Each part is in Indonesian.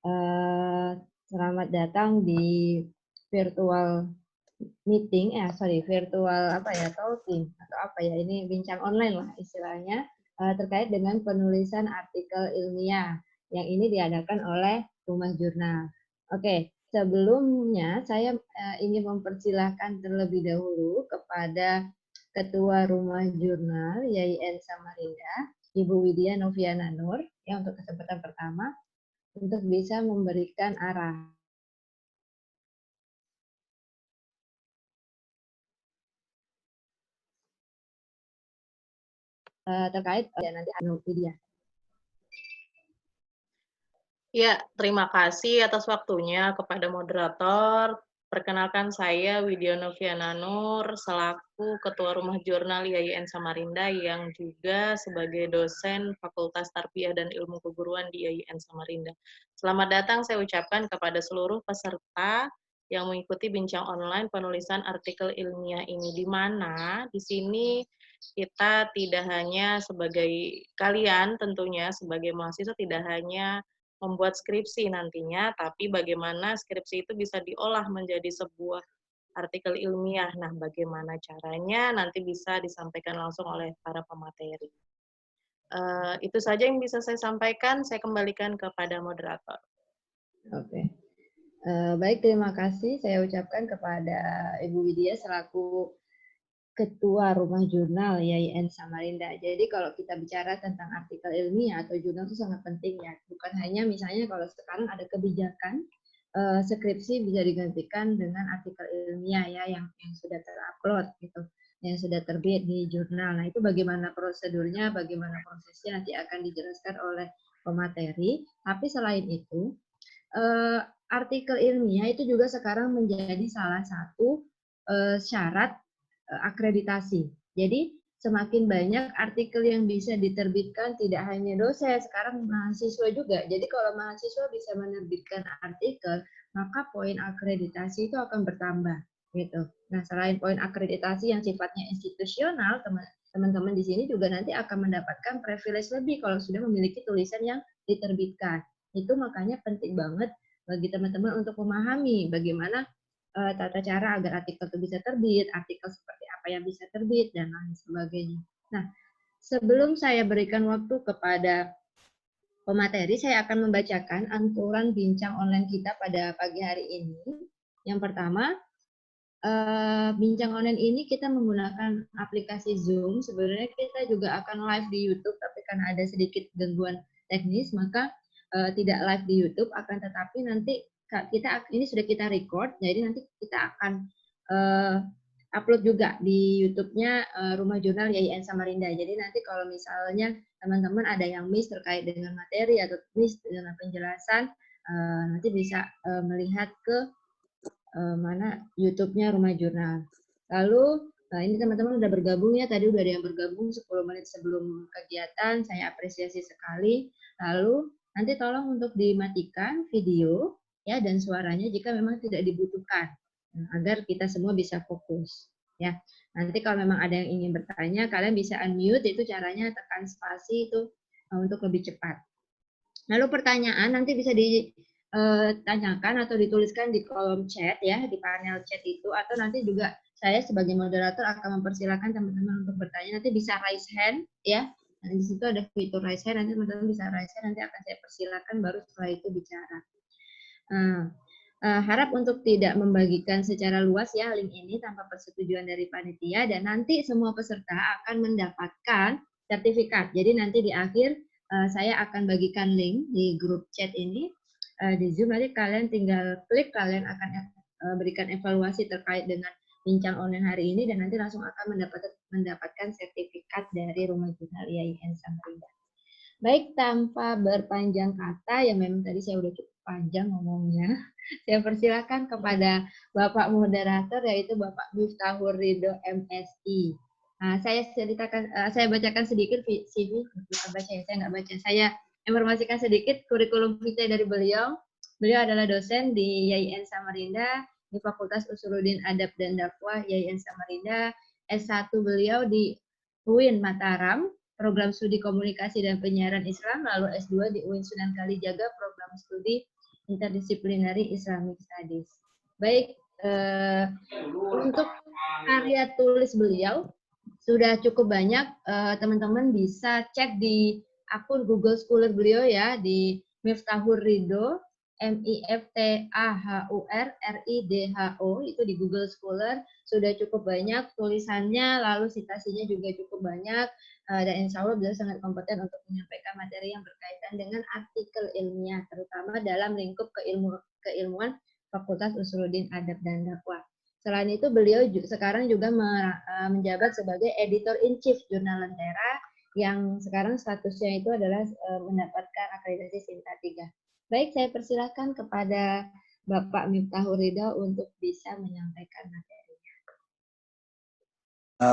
Eh, Selamat datang di virtual meeting, virtual apa ya, talking atau apa ya, ini bincang online lah istilahnya, terkait dengan penulisan artikel ilmiah yang ini diadakan oleh Rumah Jurnal. Oke, sebelumnya saya ingin mempersilahkan terlebih dahulu kepada Ketua Rumah Jurnal YIN Samarinda, Ibu Widya Noviana Nur, ya untuk kesempatan pertama untuk bisa memberikan arah terkait nanti Widya. Ya, terima kasih atas waktunya kepada moderator. Perkenalkan saya Widya Noviana Nur, selaku Ketua Rumah Jurnal YIN Samarinda yang juga sebagai dosen Fakultas Tarbiyah dan Ilmu Keguruan di YIN Samarinda. Selamat datang saya ucapkan kepada seluruh peserta yang mengikuti bincang online penulisan artikel ilmiah ini, di mana di sini kita tidak hanya sebagai kalian tentunya sebagai mahasiswa tidak hanya membuat skripsi nantinya, tapi bagaimana skripsi itu bisa diolah menjadi sebuah artikel ilmiah. Nah, bagaimana caranya nanti bisa disampaikan langsung oleh para pemateri. Itu saja yang bisa saya sampaikan. Saya kembalikan kepada moderator. Oke. Baik, terima kasih saya ucapkan kepada Ibu Widya selaku Ketua Rumah Jurnal YIN Samarinda. Jadi kalau kita bicara tentang artikel ilmiah atau jurnal itu sangat penting ya. Bukan hanya misalnya kalau sekarang ada kebijakan skripsi bisa digantikan dengan artikel ilmiah ya yang sudah terupload gitu, yang sudah terbit di jurnal. Nah itu bagaimana prosedurnya, bagaimana prosesnya nanti akan dijelaskan oleh pemateri. Tapi selain itu artikel ilmiah itu juga sekarang menjadi salah satu syarat akreditasi. Jadi semakin banyak artikel yang bisa diterbitkan tidak hanya dosen, sekarang mahasiswa juga. Jadi kalau mahasiswa bisa menerbitkan artikel, maka poin akreditasi itu akan bertambah gitu. Nah, selain poin akreditasi yang sifatnya institusional, teman-teman di sini juga nanti akan mendapatkan privilege lebih kalau sudah memiliki tulisan yang diterbitkan. Itu makanya penting banget bagi teman-teman untuk memahami bagaimana tata cara agar artikel itu bisa terbit, artikel seperti apa yang bisa terbit, dan lain sebagainya. Nah, sebelum saya berikan waktu kepada pemateri, saya akan membacakan aturan bincang online kita pada pagi hari ini. Yang pertama, bincang online ini kita menggunakan aplikasi Zoom. Sebenarnya kita juga akan live di YouTube, tapi karena ada sedikit gangguan teknis, maka tidak live di YouTube. Akan tetapi nanti ini sudah kita record, jadi nanti kita akan upload juga di YouTube-nya Rumah Jurnal YIN Samarinda. Jadi nanti kalau misalnya teman-teman ada yang miss terkait dengan materi atau miss dengan penjelasan, nanti bisa melihat ke mana YouTube-nya Rumah Jurnal. Lalu ini teman-teman udah bergabung ya, tadi udah ada yang bergabung 10 menit sebelum kegiatan, saya apresiasi sekali. Lalu nanti tolong untuk dimatikan video ya dan suaranya jika memang tidak dibutuhkan, agar kita semua bisa fokus ya. Nanti kalau memang ada yang ingin bertanya, kalian bisa unmute, itu caranya tekan spasi itu untuk lebih cepat. Lalu pertanyaan nanti bisa ditanyakan atau dituliskan di kolom chat ya, di panel chat itu, atau nanti juga saya sebagai moderator akan mempersilahkan teman-teman untuk bertanya. Nanti bisa raise hand ya. Nah, di situ ada fitur raise hand, nanti teman-teman bisa raise hand, nanti akan saya persilahkan baru setelah itu bicara. Harap untuk tidak membagikan secara luas ya link ini tanpa persetujuan dari panitia, dan nanti semua peserta akan mendapatkan sertifikat. Jadi nanti di akhir saya akan bagikan link di grup chat ini di Zoom, nanti kalian tinggal klik, kalian akan berikan evaluasi terkait dengan bincang online hari ini, dan nanti langsung akan mendapatkan sertifikat dari Rumah Jurnal YIN Samarinda. Baik, tanpa berpanjang kata, yang memang tadi saya udah cukup panjang ngomongnya, saya persilakan kepada Bapak Moderator, yaitu Bapak Miftahur Ridho MSI. Nah, saya bacakan sedikit CV, saya nggak baca, saya informasikan sedikit kurikulum vitae dari beliau. Beliau adalah dosen di YIN Samarinda, di Fakultas Usuluddin Adab dan Dakwah YIN Samarinda. S1 beliau di UIN Mataram, program studi komunikasi dan penyiaran Islam, lalu S2 di UIN Sunan Kalijaga, program studi Interdisciplinary Islamic Studies. Baik, untuk karya tulis beliau sudah cukup banyak, teman-teman bisa cek di akun Google Scholar beliau ya, di Miftahur Ridho, MIFTAHUR RIDHO, itu di Google Scholar sudah cukup banyak tulisannya, lalu citasinya juga cukup banyak, dan insya Allah beliau sangat kompeten untuk menyampaikan materi yang berkaitan dengan artikel ilmiah, terutama dalam lingkup keilmuan Fakultas Usuluddin Adab dan Dakwah. Selain itu, beliau sekarang juga menjabat sebagai editor in chief Jurnal Lentera yang sekarang statusnya itu adalah mendapatkan akreditasi Sinta 3. Baik, saya persilahkan kepada Bapak Miftahur Ridho untuk bisa menyampaikan materinya.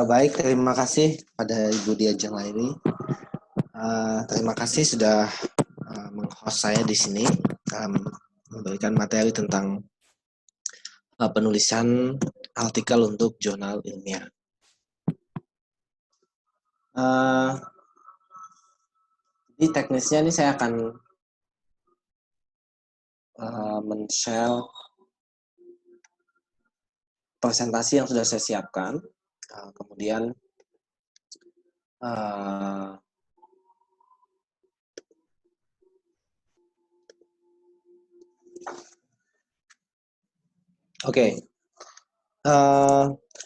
Baik, terima kasih pada Ibu Diah Jenglaini. Terima kasih sudah meng-host saya di sini memberikan materi tentang penulisan artikel untuk jurnal ilmiah. Di teknisnya ini saya akan men-share presentasi yang sudah saya siapkan. Kemudian Oke.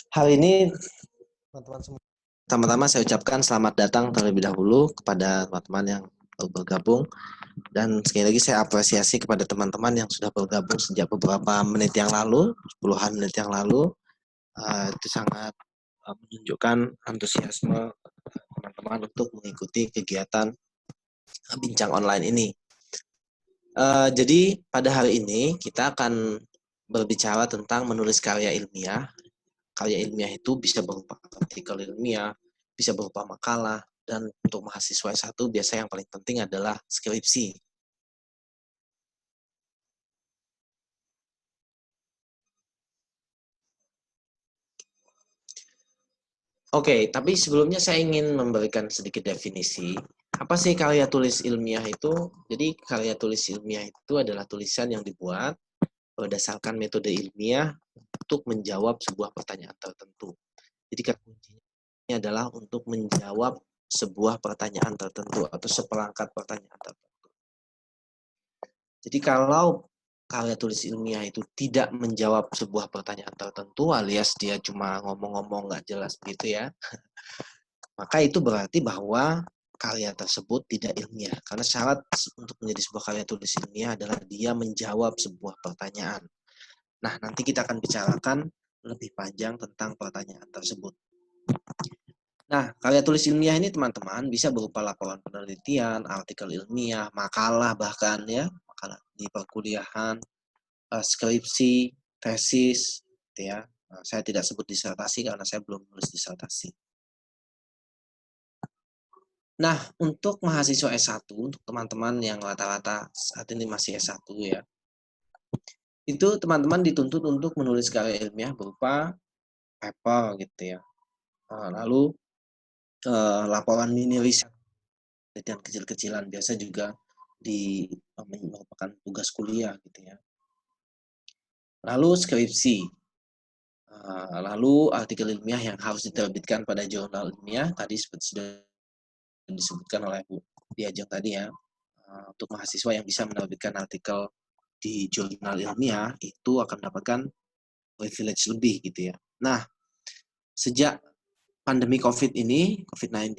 Hari ini teman-teman semua, pertama-tama saya ucapkan selamat datang terlebih dahulu kepada teman-teman yang baru bergabung, dan sekali lagi saya apresiasi kepada teman-teman yang sudah bergabung sejak beberapa menit yang lalu, puluhan menit yang lalu. Itu sangat menunjukkan antusiasme teman-teman untuk mengikuti kegiatan bincang online ini. Jadi pada hari ini kita akan berbicara tentang menulis karya ilmiah. Karya ilmiah itu bisa berupa artikel ilmiah, bisa berupa makalah, dan untuk mahasiswa S1 biasa yang paling penting adalah skripsi. Oke, tapi sebelumnya saya ingin memberikan sedikit definisi. Apa sih karya tulis ilmiah itu? Jadi karya tulis ilmiah itu adalah tulisan yang dibuat berdasarkan metode ilmiah untuk menjawab sebuah pertanyaan tertentu. Jadi kata kuncinya adalah untuk menjawab sebuah pertanyaan tertentu atau seperangkat pertanyaan tertentu. Jadi kalau karya tulis ilmiah itu tidak menjawab sebuah pertanyaan tertentu, alias dia cuma ngomong-ngomong nggak jelas gitu ya, maka itu berarti bahwa karya tersebut tidak ilmiah. Karena syarat untuk menjadi sebuah karya tulis ilmiah adalah dia menjawab sebuah pertanyaan. Nah, nanti kita akan bicarakan lebih panjang tentang pertanyaan tersebut. Nah, karya tulis ilmiah ini teman-teman bisa berupa laporan penelitian, artikel ilmiah, makalah bahkan ya, makalah di perkuliahan, skripsi, tesis, gitu ya. Saya tidak sebut disertasi karena saya belum menulis disertasi. Nah, untuk mahasiswa S1, untuk teman-teman yang rata-rata saat ini masih S1 ya, itu teman-teman dituntut untuk menulis karya ilmiah berupa paper gitu ya. Lalu laporan mini riset dan kecil-kecilan biasa juga merupakan tugas kuliah gitu ya. Lalu skripsi, lalu artikel ilmiah yang harus diterbitkan pada jurnal ilmiah tadi seperti sudah disebutkan oleh Bu Diajeng tadi ya. Untuk mahasiswa yang bisa menerbitkan artikel di jurnal ilmiah itu akan mendapatkan privilege lebih gitu ya. Nah, sejak pandemi COVID-19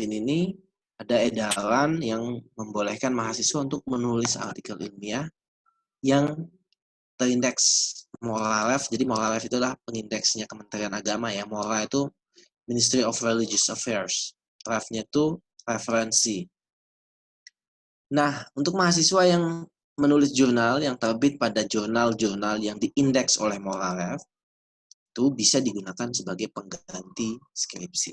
ini, ada edaran yang membolehkan mahasiswa untuk menulis artikel ilmiah yang terindeks Moralef. Jadi Moralef itu adalah pengindeksnya Kementerian Agama ya. Moral itu Ministry of Religious Affairs. Ref-nya itu referensi. Nah, untuk mahasiswa yang menulis jurnal yang terbit pada jurnal-jurnal yang diindeks oleh Moralef, itu bisa digunakan sebagai pengganti skripsi.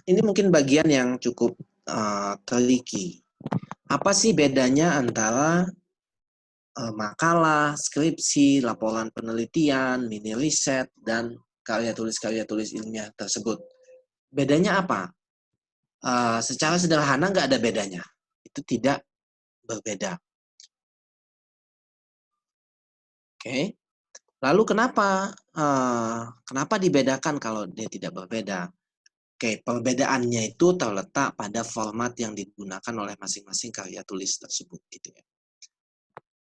Ini mungkin bagian yang cukup tricky. Apa sih bedanya antara makalah, skripsi, laporan penelitian, mini riset, dan karya tulis ilmiah tersebut? Bedanya apa? Secara sederhana nggak ada bedanya. itu tidak berbeda. Oke. Lalu kenapa dibedakan kalau dia tidak berbeda? Oke, perbedaannya itu terletak pada format yang digunakan oleh masing-masing karya tulis tersebut, gitu ya.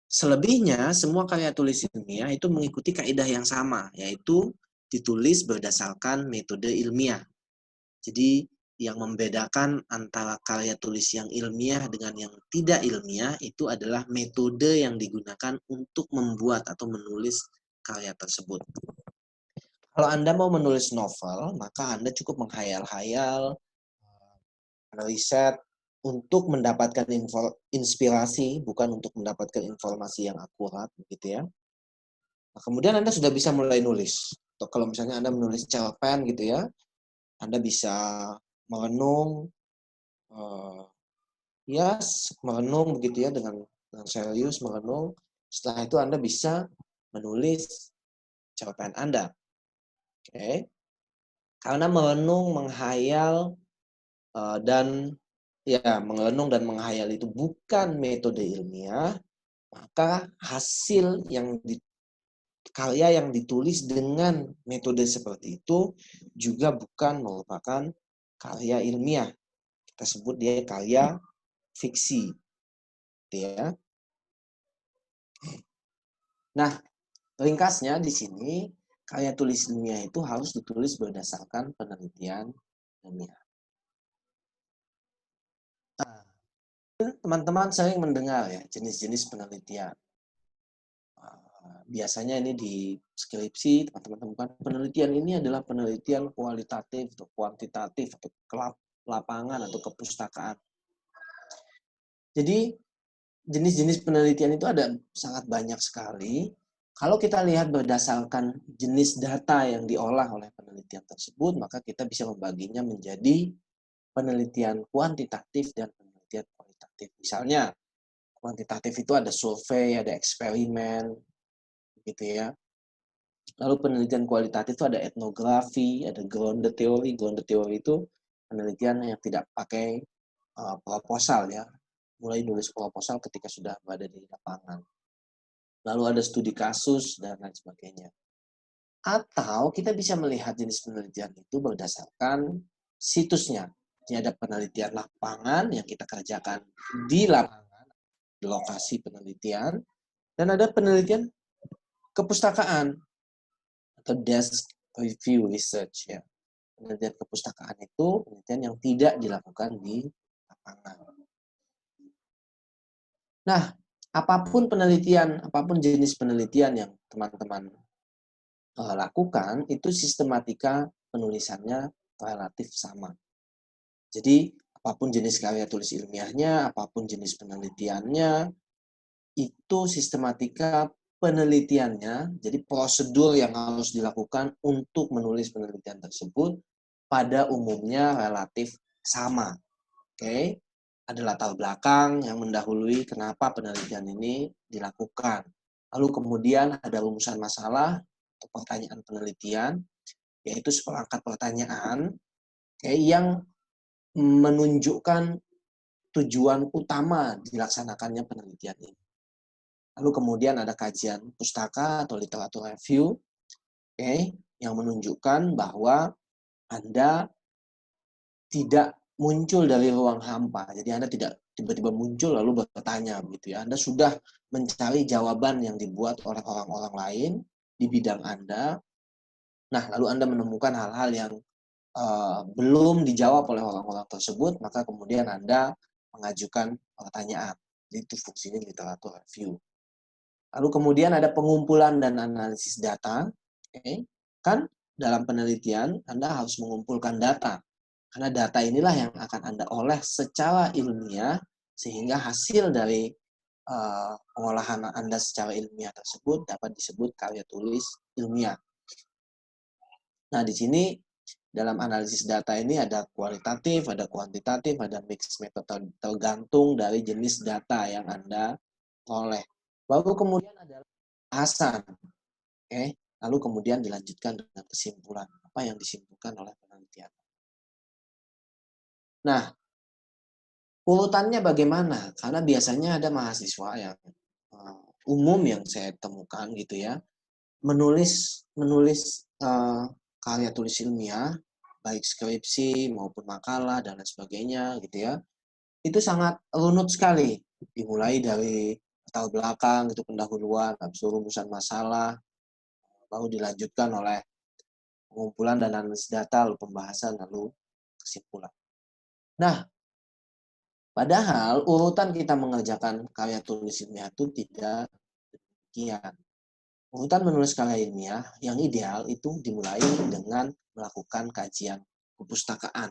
Selebihnya, semua karya tulis ilmiah itu mengikuti kaidah yang sama, yaitu ditulis berdasarkan metode ilmiah. Jadi, yang membedakan antara karya tulis yang ilmiah dengan yang tidak ilmiah itu adalah metode yang digunakan untuk membuat atau menulis karya tersebut. Kalau Anda mau menulis novel, maka Anda cukup menghayal-hayal, riset untuk mendapatkan inspirasi, bukan untuk mendapatkan informasi yang akurat, begitu ya. Nah, kemudian Anda sudah bisa mulai nulis. Atau kalau misalnya Anda menulis cerpen gitu ya, Anda bisa merenung, merenung begitu ya dengan serius merenung. Setelah itu Anda bisa menulis cerpen Anda. Oke. Karena merenung, menghayal, dan ya merenung dan menghayal itu bukan metode ilmiah, maka hasil karya yang ditulis dengan metode seperti itu juga bukan merupakan karya ilmiah. Kita sebut dia karya fiksi, gitu ya. Nah, ringkasnya di sini karya tulis ilmiah itu harus ditulis berdasarkan penelitian ilmiah. Teman-teman sering mendengar ya jenis-jenis penelitian. Biasanya ini di skripsi teman-teman temukan penelitian ini adalah penelitian kualitatif atau kuantitatif atau ke lapangan atau kepustakaan. Jadi jenis-jenis penelitian itu ada sangat banyak sekali. Kalau kita lihat berdasarkan jenis data yang diolah oleh penelitian tersebut, maka kita bisa membaginya menjadi penelitian kuantitatif dan penelitian kualitatif. Misalnya, kuantitatif itu ada survei, ada eksperimen, gitu ya. Lalu penelitian kualitatif itu ada etnografi, ada grounded theory. Grounded theory itu penelitian yang tidak pakai proposal ya. Mulai nulis proposal ketika sudah berada di lapangan. Lalu ada studi kasus dan lain sebagainya. Atau kita bisa melihat jenis penelitian itu berdasarkan situsnya. Jadi ada penelitian lapangan yang kita kerjakan di lapangan, di lokasi penelitian, dan ada penelitian kepustakaan atau desk review research ya. Penelitian kepustakaan itu penelitian yang tidak dilakukan di lapangan. Nah, apapun jenis penelitian yang teman-teman lakukan, itu sistematika penulisannya relatif sama. Jadi, apapun jenis karya tulis ilmiahnya, apapun jenis penelitiannya, itu sistematika penelitiannya, jadi prosedur yang harus dilakukan untuk menulis penelitian tersebut pada umumnya relatif sama. Oke, ada latar belakang yang mendahului kenapa penelitian ini dilakukan. Lalu kemudian ada rumusan masalah atau pertanyaan penelitian, yaitu seperangkat pertanyaan yang menunjukkan tujuan utama dilaksanakannya penelitian ini. Lalu kemudian ada kajian pustaka atau literatur review, yang menunjukkan bahwa Anda tidak muncul dari ruang hampa. Jadi Anda tidak tiba-tiba muncul lalu bertanya gitu ya. Anda sudah mencari jawaban yang dibuat oleh orang-orang lain di bidang Anda. Nah, lalu Anda menemukan hal-hal yang belum dijawab oleh orang-orang tersebut, maka kemudian Anda mengajukan pertanyaan. Jadi itu fungsinya literatur review. Lalu kemudian ada pengumpulan dan analisis data. Kan dalam penelitian Anda harus mengumpulkan data. Karena data inilah yang akan Anda oleh secara ilmiah, sehingga hasil dari pengolahan Anda secara ilmiah tersebut dapat disebut karya tulis ilmiah. Nah, di sini dalam analisis data ini ada kualitatif, ada kuantitatif, ada mixed method, tergantung dari jenis data yang Anda oleh. Lalu kemudian ada bahasan. Lalu kemudian dilanjutkan dengan kesimpulan. Apa yang disimpulkan oleh penelitian. Nah, Urutannya bagaimana? Karena biasanya ada mahasiswa yang umum yang saya temukan gitu ya, menulis karya tulis ilmiah, baik skripsi maupun makalah dan lain sebagainya gitu ya, itu sangat runut sekali. Dimulai dari latar belakang, itu pendahuluan, habis itu rumusan masalah, lalu dilanjutkan oleh pengumpulan dan analisis data, lalu pembahasan, lalu kesimpulan. Nah, padahal urutan kita mengerjakan karya tulis ilmiah itu tidak demikian. Urutan menulis karya ilmiah yang ideal itu dimulai dengan melakukan kajian kepustakaan.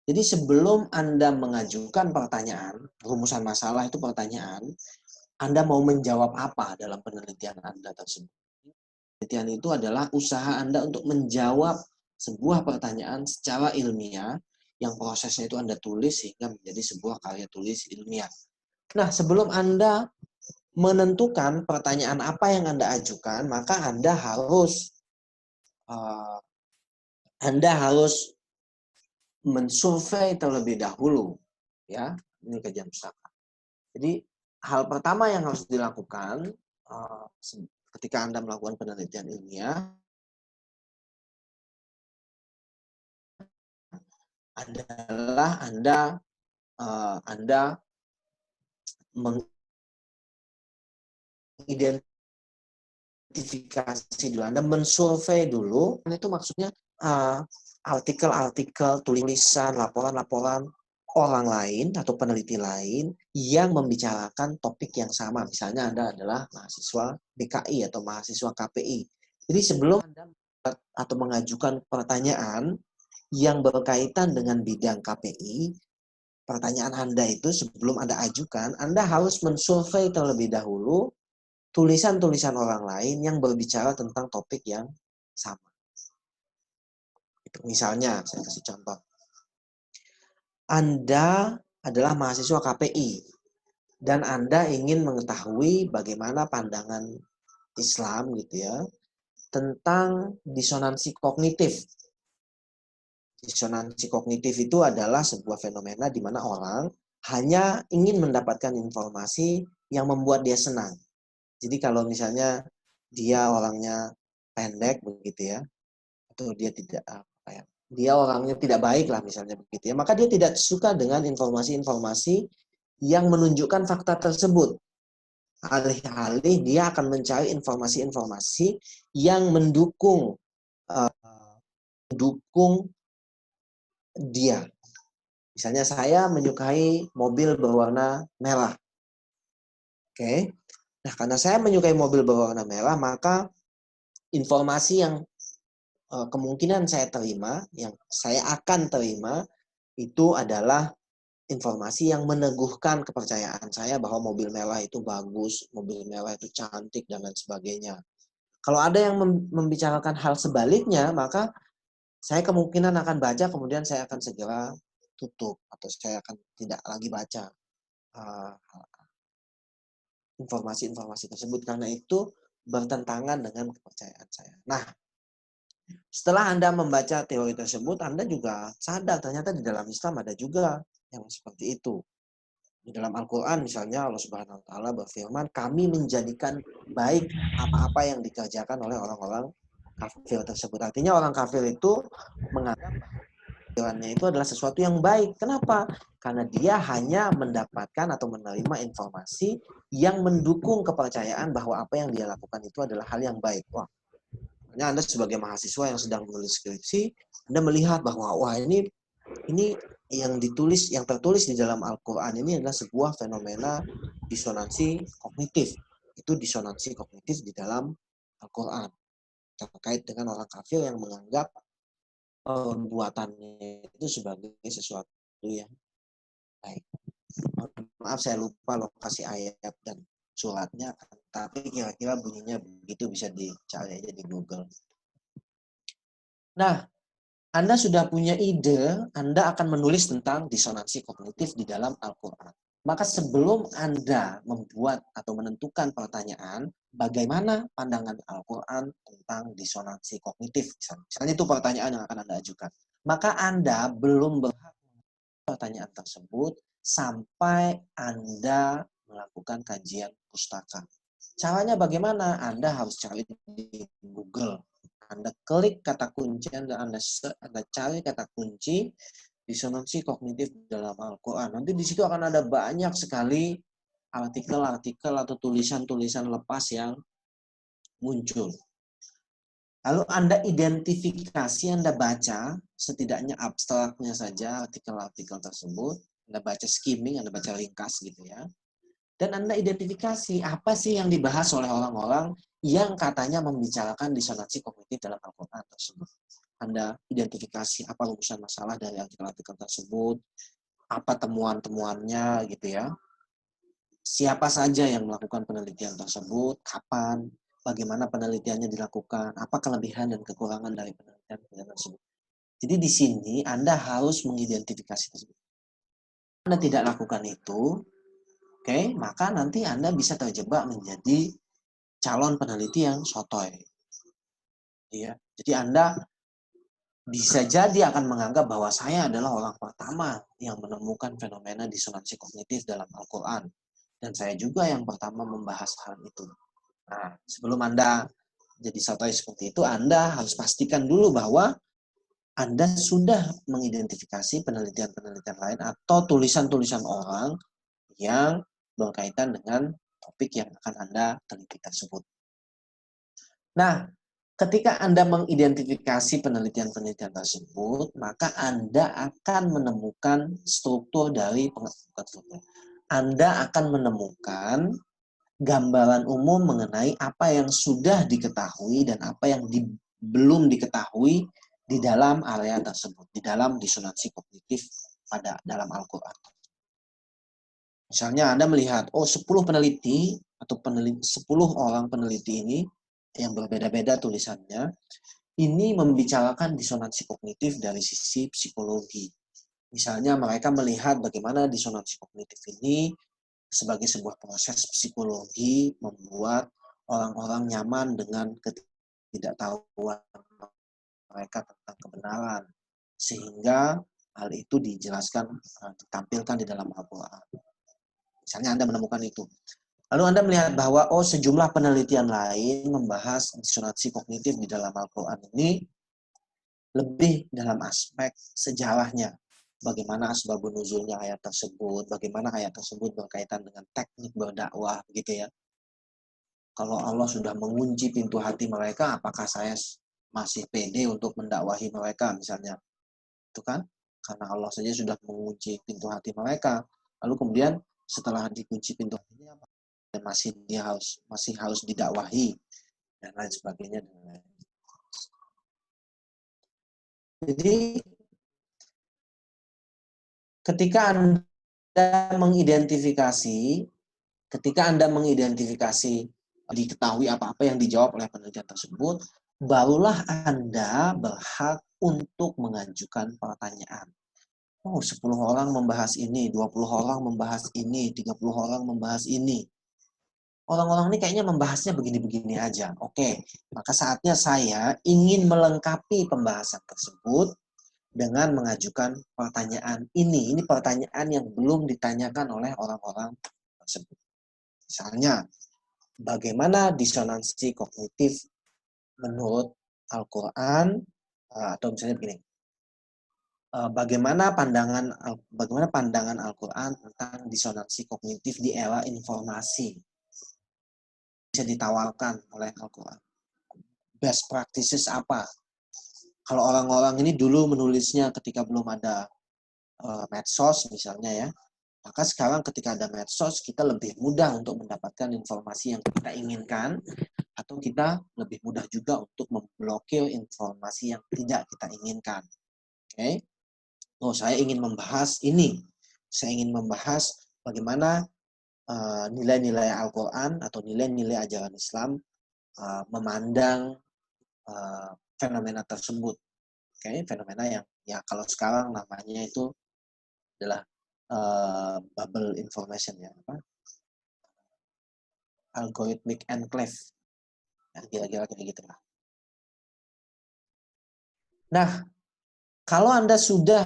Jadi sebelum Anda mengajukan pertanyaan, rumusan masalah itu pertanyaan, Anda mau menjawab apa dalam penelitian Anda tersebut. Penelitian itu adalah usaha Anda untuk menjawab sebuah pertanyaan secara ilmiah yang prosesnya itu Anda tulis sehingga menjadi sebuah karya tulis ilmiah. Nah, sebelum Anda menentukan pertanyaan apa yang Anda ajukan, maka Anda harus mensurvei terlebih dahulu, ya. Ini kajian pustaka. Jadi hal pertama yang harus dilakukan ketika Anda melakukan penelitian ilmiah adalah Anda mengidentifikasi dulu, Anda mensurvei dulu. Itu maksudnya artikel-artikel, tulisan, laporan-laporan orang lain atau peneliti lain yang membicarakan topik yang sama. Misalnya Anda adalah mahasiswa BKI atau mahasiswa KPI. Jadi sebelum Anda atau mengajukan pertanyaan yang berkaitan dengan bidang KPI, pertanyaan Anda itu sebelum Anda ajukan, Anda harus mensurvei terlebih dahulu tulisan-tulisan orang lain yang berbicara tentang topik yang sama. Misalnya, saya kasih contoh. Anda adalah mahasiswa KPI dan Anda ingin mengetahui bagaimana pandangan Islam gitu ya tentang disonansi kognitif. Disonansi kognitif itu adalah sebuah fenomena di mana orang hanya ingin mendapatkan informasi yang membuat dia senang. Jadi kalau misalnya dia orangnya pendek begitu ya, atau dia orangnya tidak baik lah misalnya begitu ya, maka dia tidak suka dengan informasi-informasi yang menunjukkan fakta tersebut. Alih-alih dia akan mencari informasi-informasi yang mendukung dia. Misalnya saya menyukai mobil berwarna merah. Oke. Nah, karena saya menyukai mobil berwarna merah, maka informasi yang kemungkinan saya terima, yang saya akan terima, itu adalah informasi yang meneguhkan kepercayaan saya bahwa mobil merah itu bagus, mobil merah itu cantik, dan lain sebagainya. Kalau ada yang membicarakan hal sebaliknya, maka saya kemungkinan akan baca, kemudian saya akan segera tutup, atau saya akan tidak lagi baca informasi-informasi tersebut, karena itu bertentangan dengan kepercayaan saya. Nah, setelah Anda membaca teori tersebut, Anda juga sadar ternyata di dalam Islam ada juga yang seperti itu. Di dalam Al-Quran misalnya Allah Subhanahu Wa Taala berfirman, kami menjadikan baik apa-apa yang dikerjakan oleh orang-orang kafir tersebut. Artinya orang kafir itu menganggap pikirannya itu adalah sesuatu yang baik. Kenapa? Karena dia hanya mendapatkan atau menerima informasi yang mendukung kepercayaan bahwa apa yang dia lakukan itu adalah hal yang baik. Wah, Anda sebagai mahasiswa yang sedang menulis skripsi, Anda melihat bahwa wah ini yang tertulis di dalam Al-Quran ini adalah sebuah fenomena disonansi kognitif. Itu disonansi kognitif di dalam Al-Quran terkait dengan orang kafir yang menganggap perbuatannya itu sebagai sesuatu yang baik. Maaf saya lupa lokasi ayat dan suratnya, tapi kira-kira bunyinya begitu, bisa dicari aja di Google. Nah, Anda sudah punya ide, Anda akan menulis tentang disonansi kognitif di dalam Al-Quran. Maka sebelum Anda membuat atau menentukan pertanyaan, bagaimana pandangan Al-Quran tentang disonansi kognitif, misalnya itu pertanyaan yang akan Anda ajukan. Maka Anda belum berhak pertanyaan tersebut sampai Anda melakukan kajian pustaka. Caranya bagaimana? Anda harus cari di Google. Anda klik kata kunci, Anda cari kata kunci disonansi kognitif dalam Al-Quran. Nanti di situ akan ada banyak sekali artikel-artikel atau tulisan-tulisan lepas yang muncul. Lalu Anda identifikasi, Anda baca setidaknya abstraknya saja artikel-artikel tersebut. Anda baca skimming, Anda baca ringkas gitu ya. Dan Anda identifikasi apa sih yang dibahas oleh orang-orang yang katanya membicarakan disonansi kognitif dalam Al-Quran tersebut. Anda identifikasi apa rumusan masalah dari artikel-artikel tersebut, apa temuan-temuannya gitu ya. Siapa saja yang melakukan penelitian tersebut, kapan, bagaimana penelitiannya dilakukan, apa kelebihan dan kekurangan dari penelitian tersebut. Jadi di sini Anda harus mengidentifikasi tersebut. Anda tidak lakukan itu, oke, maka nanti Anda bisa terjebak menjadi calon peneliti yang sotoy. Ya, jadi Anda bisa jadi akan menganggap bahwa saya adalah orang pertama yang menemukan fenomena disonansi kognitif dalam Al-Quran. Dan saya juga yang pertama membahas hal itu. Nah, sebelum Anda jadi sotoy seperti itu, Anda harus pastikan dulu bahwa Anda sudah mengidentifikasi penelitian-penelitian lain atau tulisan-tulisan orang yang berkaitan dengan topik yang akan Anda teliti tersebut. Nah, ketika Anda mengidentifikasi penelitian-penelitian tersebut, maka Anda akan menemukan struktur dari pengetahuan. Anda akan menemukan gambaran umum mengenai apa yang sudah diketahui dan apa yang belum diketahui di dalam area tersebut, di dalam disonansi kognitif dalam Al-Quran. Misalnya Anda melihat, 10 peneliti atau 10 orang peneliti ini yang berbeda-beda tulisannya, ini membicarakan disonansi kognitif dari sisi psikologi. Misalnya mereka melihat bagaimana disonansi kognitif ini sebagai sebuah proses psikologi membuat orang-orang nyaman dengan ketidaktahuan mereka tentang kebenaran. Sehingga hal itu dijelaskan, ditampilkan di dalam Al-Quran. Misalnya Anda menemukan itu. Lalu Anda melihat bahwa sejumlah penelitian lain membahas disonansi kognitif di dalam Al-Quran ini lebih dalam aspek sejarahnya. Bagaimana asbabun nuzulnya ayat tersebut, bagaimana ayat tersebut berkaitan dengan teknik berdakwah gitu ya. Kalau Allah sudah mengunci pintu hati mereka, apakah saya masih pede untuk mendakwahi mereka misalnya? Itu kan? Karena Allah saja sudah mengunci pintu hati mereka. Lalu kemudian setelah dikunci pintu hatinya, masih harus didakwahi dan lain sebagainya. Jadi ketika Anda mengidentifikasi diketahui apa-apa yang dijawab oleh penelitian tersebut, barulah Anda berhak untuk mengajukan pertanyaan. 10 orang membahas ini, 20 orang membahas ini, 30 orang membahas ini. Orang-orang ini kayaknya membahasnya begini-begini aja. Oke, maka saatnya saya ingin melengkapi pembahasan tersebut dengan mengajukan pertanyaan ini. Ini pertanyaan yang belum ditanyakan oleh orang-orang tersebut. Misalnya, bagaimana disonansi kognitif menurut Al-Quran, atau misalnya begini, bagaimana pandangan Al-Quran tentang disonansi kognitif di era informasi bisa ditawarkan oleh Al-Quran. Best practices apa? Kalau orang-orang ini dulu menulisnya ketika belum ada medsos misalnya ya, maka sekarang ketika ada medsos kita lebih mudah untuk mendapatkan informasi yang kita inginkan, atau kita lebih mudah juga untuk memblokir informasi yang tidak kita inginkan. Oke? Saya ingin membahas ini. Saya ingin membahas bagaimana nilai-nilai Al-Quran atau nilai-nilai ajaran Islam memandang fenomena tersebut. Oke, fenomena yang ya kalau sekarang namanya itu adalah bubble information ya, algorithmic enclave, ya, kira-kira kayak gitu lah. Nah, Kalau Anda sudah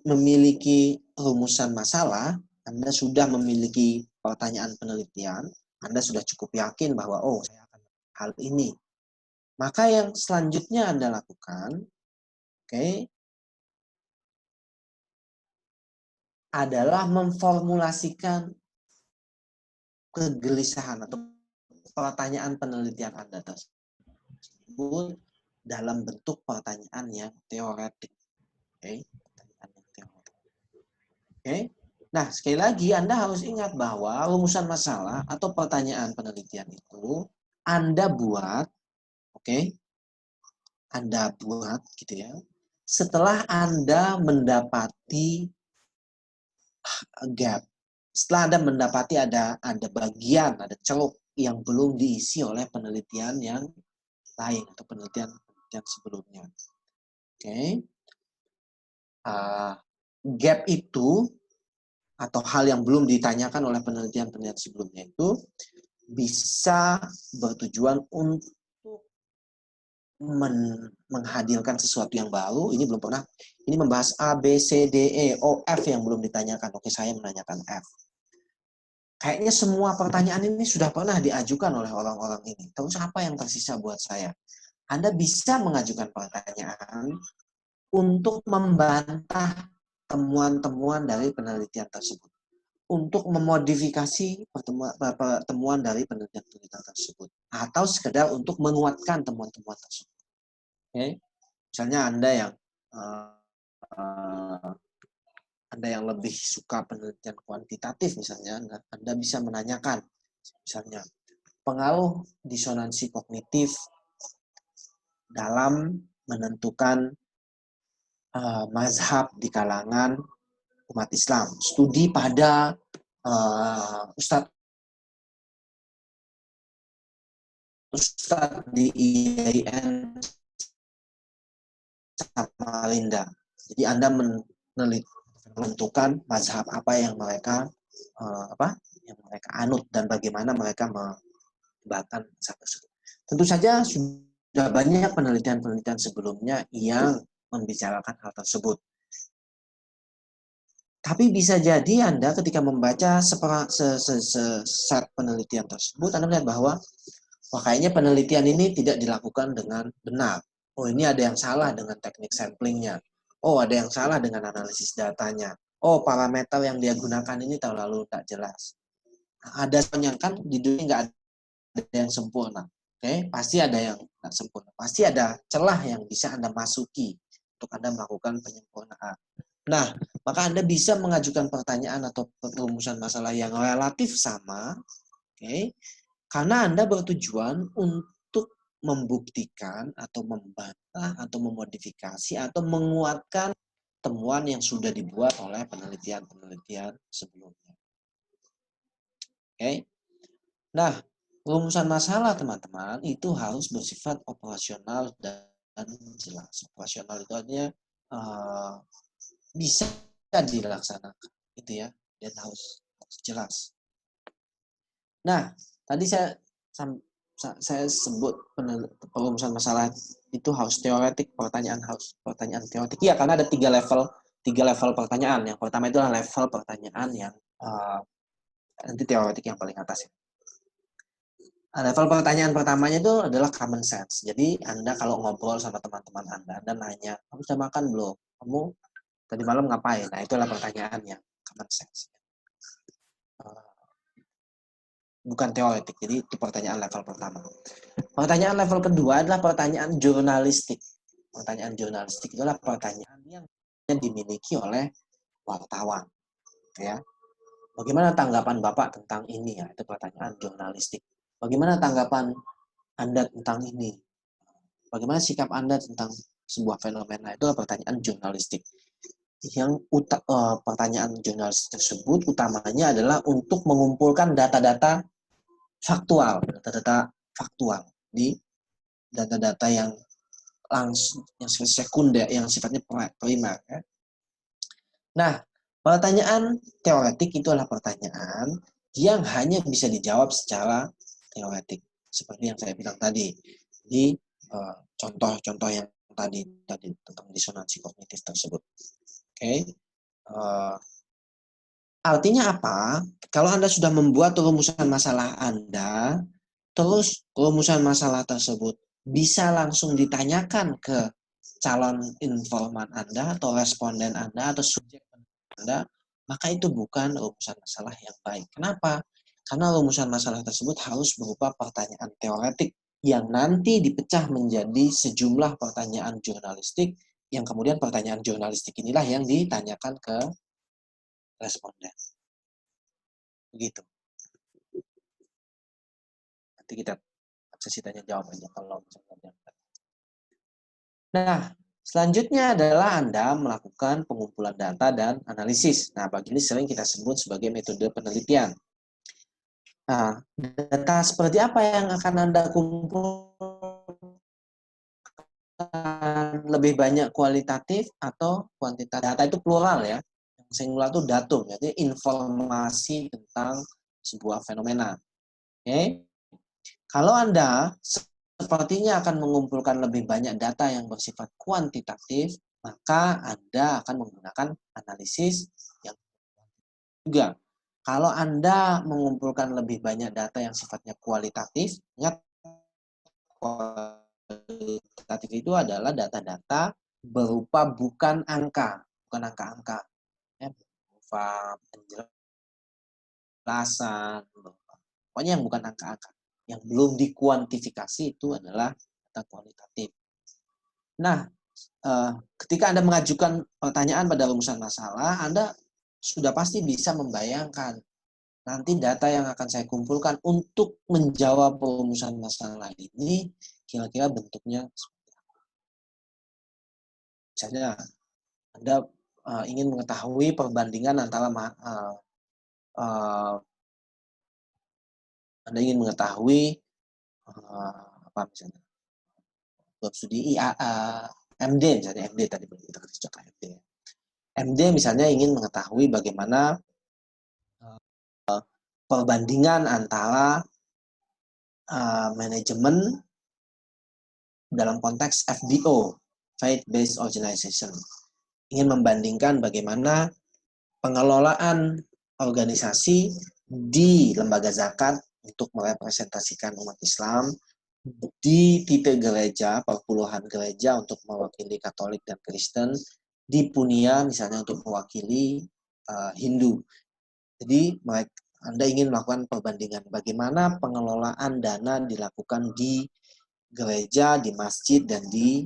memiliki rumusan masalah, Anda sudah memiliki pertanyaan penelitian, Anda sudah cukup yakin bahwa, oh, saya akan hal ini. Maka yang selanjutnya Anda lakukan, adalah memformulasikan kegelisahan atau pertanyaan penelitian Anda tersebut dalam bentuk pertanyaan yang teoretik. Nah, sekali lagi Anda harus ingat bahwa rumusan masalah atau pertanyaan penelitian itu Anda buat, Anda buat gitu ya, setelah Anda mendapati gap. Setelah Anda mendapati ada bagian, ada celuk yang belum diisi oleh penelitian yang lain atau penelitian sebelumnya. Gap itu atau hal yang belum ditanyakan oleh penelitian sebelumnya itu bisa bertujuan untuk menghadirkan sesuatu yang baru. Ini belum pernah. Ini membahas A, B, C, D, E, O, F yang belum ditanyakan. Oke, saya menanyakan F. Kayaknya semua pertanyaan ini sudah pernah diajukan oleh orang-orang ini. Terus apa yang tersisa buat saya? Anda bisa mengajukan pertanyaan untuk membantah temuan-temuan dari penelitian tersebut. Untuk memodifikasi temuan dari penelitian tersebut. Atau sekedar untuk menguatkan temuan-temuan tersebut. Misalnya Anda yang lebih suka penelitian kuantitatif misalnya, Anda bisa menanyakan misalnya pengaruh disonansi kognitif dalam menentukan mazhab di kalangan umat Islam. Studi pada Ustadz di IAIN Samarinda. Jadi Anda menentukan mazhab apa yang mereka anut dan bagaimana mereka membahas mazhab tersebut. Tentu saja sudah banyak penelitian-penelitian sebelumnya yang membicarakan hal tersebut. Tapi bisa jadi Anda ketika membaca set penelitian tersebut, Anda melihat bahwa kayaknya penelitian ini tidak dilakukan dengan benar. Oh, ini ada yang salah dengan teknik samplingnya. Oh, ada yang salah dengan analisis datanya. Oh, parameter yang dia gunakan ini terlalu tak jelas. Ada yang kan di dunia nggak ada yang sempurna. Pasti ada yang nggak sempurna. Pasti ada celah yang bisa Anda masuki untuk Anda melakukan penyempurnaan. Nah, maka Anda bisa mengajukan pertanyaan atau perumusan masalah yang relatif sama, karena Anda bertujuan untuk membuktikan atau membantah atau memodifikasi atau menguatkan temuan yang sudah dibuat oleh penelitian-penelitian sebelumnya. Nah, perumusan masalah teman-teman itu harus bersifat operasional dan jelas. Operasional itu artinya bisa dilaksanakan, gitu ya, dan harus jelas. Nah, tadi saya sebut perumusan masalah itu harus teoretik, pertanyaan teoretik. Ya, karena ada tiga level pertanyaan. Yang pertama itu adalah level pertanyaan yang nanti teoretik yang paling atas. Level pertanyaan pertamanya itu adalah common sense. Jadi Anda kalau ngobrol sama teman-teman Anda nanya, kamu sudah makan belum? Kamu tadi malam ngapain? Nah, itulah pertanyaannya, common sense. Bukan teoretik, jadi itu pertanyaan level pertama. Pertanyaan level kedua adalah pertanyaan jurnalistik. Pertanyaan jurnalistik itulah pertanyaan yang dimiliki oleh wartawan. Ya. Bagaimana tanggapan Bapak tentang ini? Ya, itu pertanyaan jurnalistik. Bagaimana tanggapan Anda tentang ini? Bagaimana sikap Anda tentang sebuah fenomena? Itu pertanyaan jurnalistik. Yang pertanyaan jurnalis tersebut utamanya adalah untuk mengumpulkan data-data faktual di data-data yang langsung, yang sekunder, yang sifatnya primer. Ya. Nah, pertanyaan teoretik itu adalah pertanyaan yang hanya bisa dijawab secara teoretik, seperti yang saya bilang tadi di contoh-contoh yang tadi tentang disonansi kognitif tersebut. Oke. Artinya apa? Kalau Anda sudah membuat rumusan masalah Anda, terus rumusan masalah tersebut bisa langsung ditanyakan ke calon informan Anda atau responden Anda atau subjek Anda, maka itu bukan rumusan masalah yang baik. Kenapa? Karena rumusan masalah tersebut harus berupa pertanyaan teoretik yang nanti dipecah menjadi sejumlah pertanyaan jurnalistik, yang kemudian pertanyaan jurnalistik inilah yang ditanyakan ke responden. Begitu. Nanti kita sesi tanya jawab aja kalau misalnya. Nah, selanjutnya adalah Anda melakukan pengumpulan data dan analisis. Nah, bagi ini sering kita sebut sebagai metode penelitian. Nah, data seperti apa yang akan Anda kumpulkan? Lebih banyak kualitatif atau kuantitatif? Data itu plural ya. Yang singular itu datum, jadi informasi tentang sebuah fenomena. Oke. Kalau Anda sepertinya akan mengumpulkan lebih banyak data yang bersifat kuantitatif, maka Anda akan menggunakan analisis yang juga. Kalau Anda mengumpulkan lebih banyak data yang sifatnya kualitatif, ingat kualitatif itu adalah data-data berupa bukan angka-angka, ya, berupa penjelasan, pokoknya yang bukan angka-angka. Yang belum dikuantifikasi itu adalah data kualitatif. Nah, ketika Anda mengajukan pertanyaan pada rumusan masalah, Anda sudah pasti bisa membayangkan nanti data yang akan saya kumpulkan untuk menjawab rumusan masalah ini kira-kira bentuknya seperti apa. Misalnya, Anda ingin mengetahui perbandingan antara Anda ingin mengetahui apa misalnya bab studi MD misalnya MD tadi kita contoh MD. MD misalnya ingin mengetahui bagaimana perbandingan antara manajemen dalam konteks FBO, Faith-Based Organization. Ingin membandingkan bagaimana pengelolaan organisasi di lembaga zakat untuk merepresentasikan umat Islam, di titik gereja, perpuluhan gereja untuk mewakili Katolik dan Kristen, di Punia misalnya untuk mewakili Hindu. Jadi Anda ingin melakukan perbandingan bagaimana pengelolaan dana dilakukan di gereja, di masjid, dan di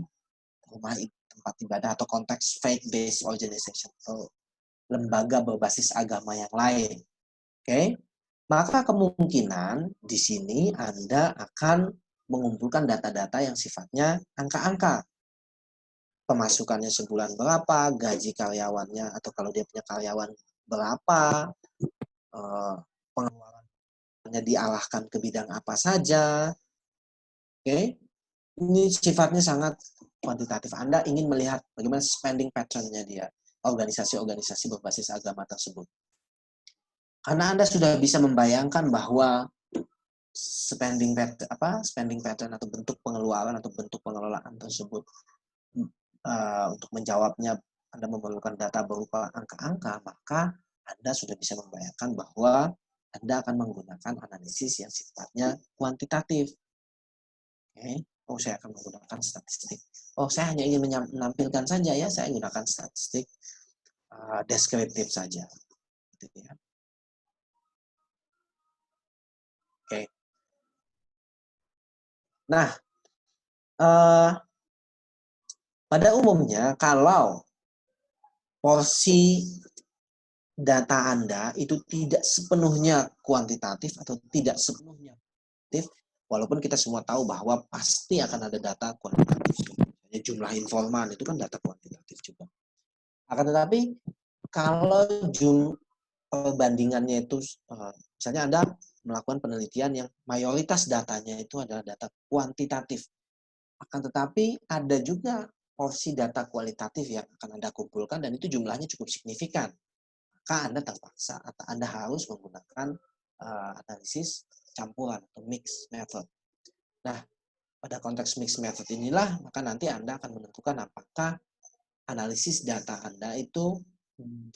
rumah tempat ibadah atau konteks faith-based organization atau lembaga berbasis agama yang lain. Oke? Maka kemungkinan di sini Anda akan mengumpulkan data-data yang sifatnya angka-angka. Pemasukannya sebulan berapa, gaji karyawannya, atau kalau dia punya karyawan berapa, pengeluarannya diarahkan ke bidang apa saja. Oke? Ini sifatnya sangat kuantitatif. Anda ingin melihat bagaimana spending pattern-nya dia, organisasi-organisasi berbasis agama tersebut. Karena Anda sudah bisa membayangkan bahwa spending pattern atau bentuk pengeluaran atau bentuk pengelolaan tersebut untuk menjawabnya Anda memerlukan data berupa angka-angka, maka Anda sudah bisa membayangkan bahwa Anda akan menggunakan analisis yang sifatnya kuantitatif. Oke. Oh, saya akan menggunakan statistik. Oh, saya hanya ingin menampilkan saja ya, saya gunakan statistik deskriptif saja. Gitu ya. Oke. Nah, pada umumnya kalau porsi data Anda itu tidak sepenuhnya kuantitatif atau tidak sepenuhnya kuantitatif, walaupun kita semua tahu bahwa pasti akan ada data kuantitatif. Jumlah informan itu kan data kuantitatif juga. Akan tetapi kalau perbandingannya itu, misalnya Anda melakukan penelitian yang mayoritas datanya itu adalah data kuantitatif. Akan tetapi ada juga porsi data kualitatif yang akan Anda kumpulkan dan itu jumlahnya cukup signifikan. Maka Anda terpaksa atau Anda harus menggunakan analisis campuran atau mix method. Nah, Pada konteks mixed method inilah, maka nanti Anda akan menentukan apakah analisis data Anda itu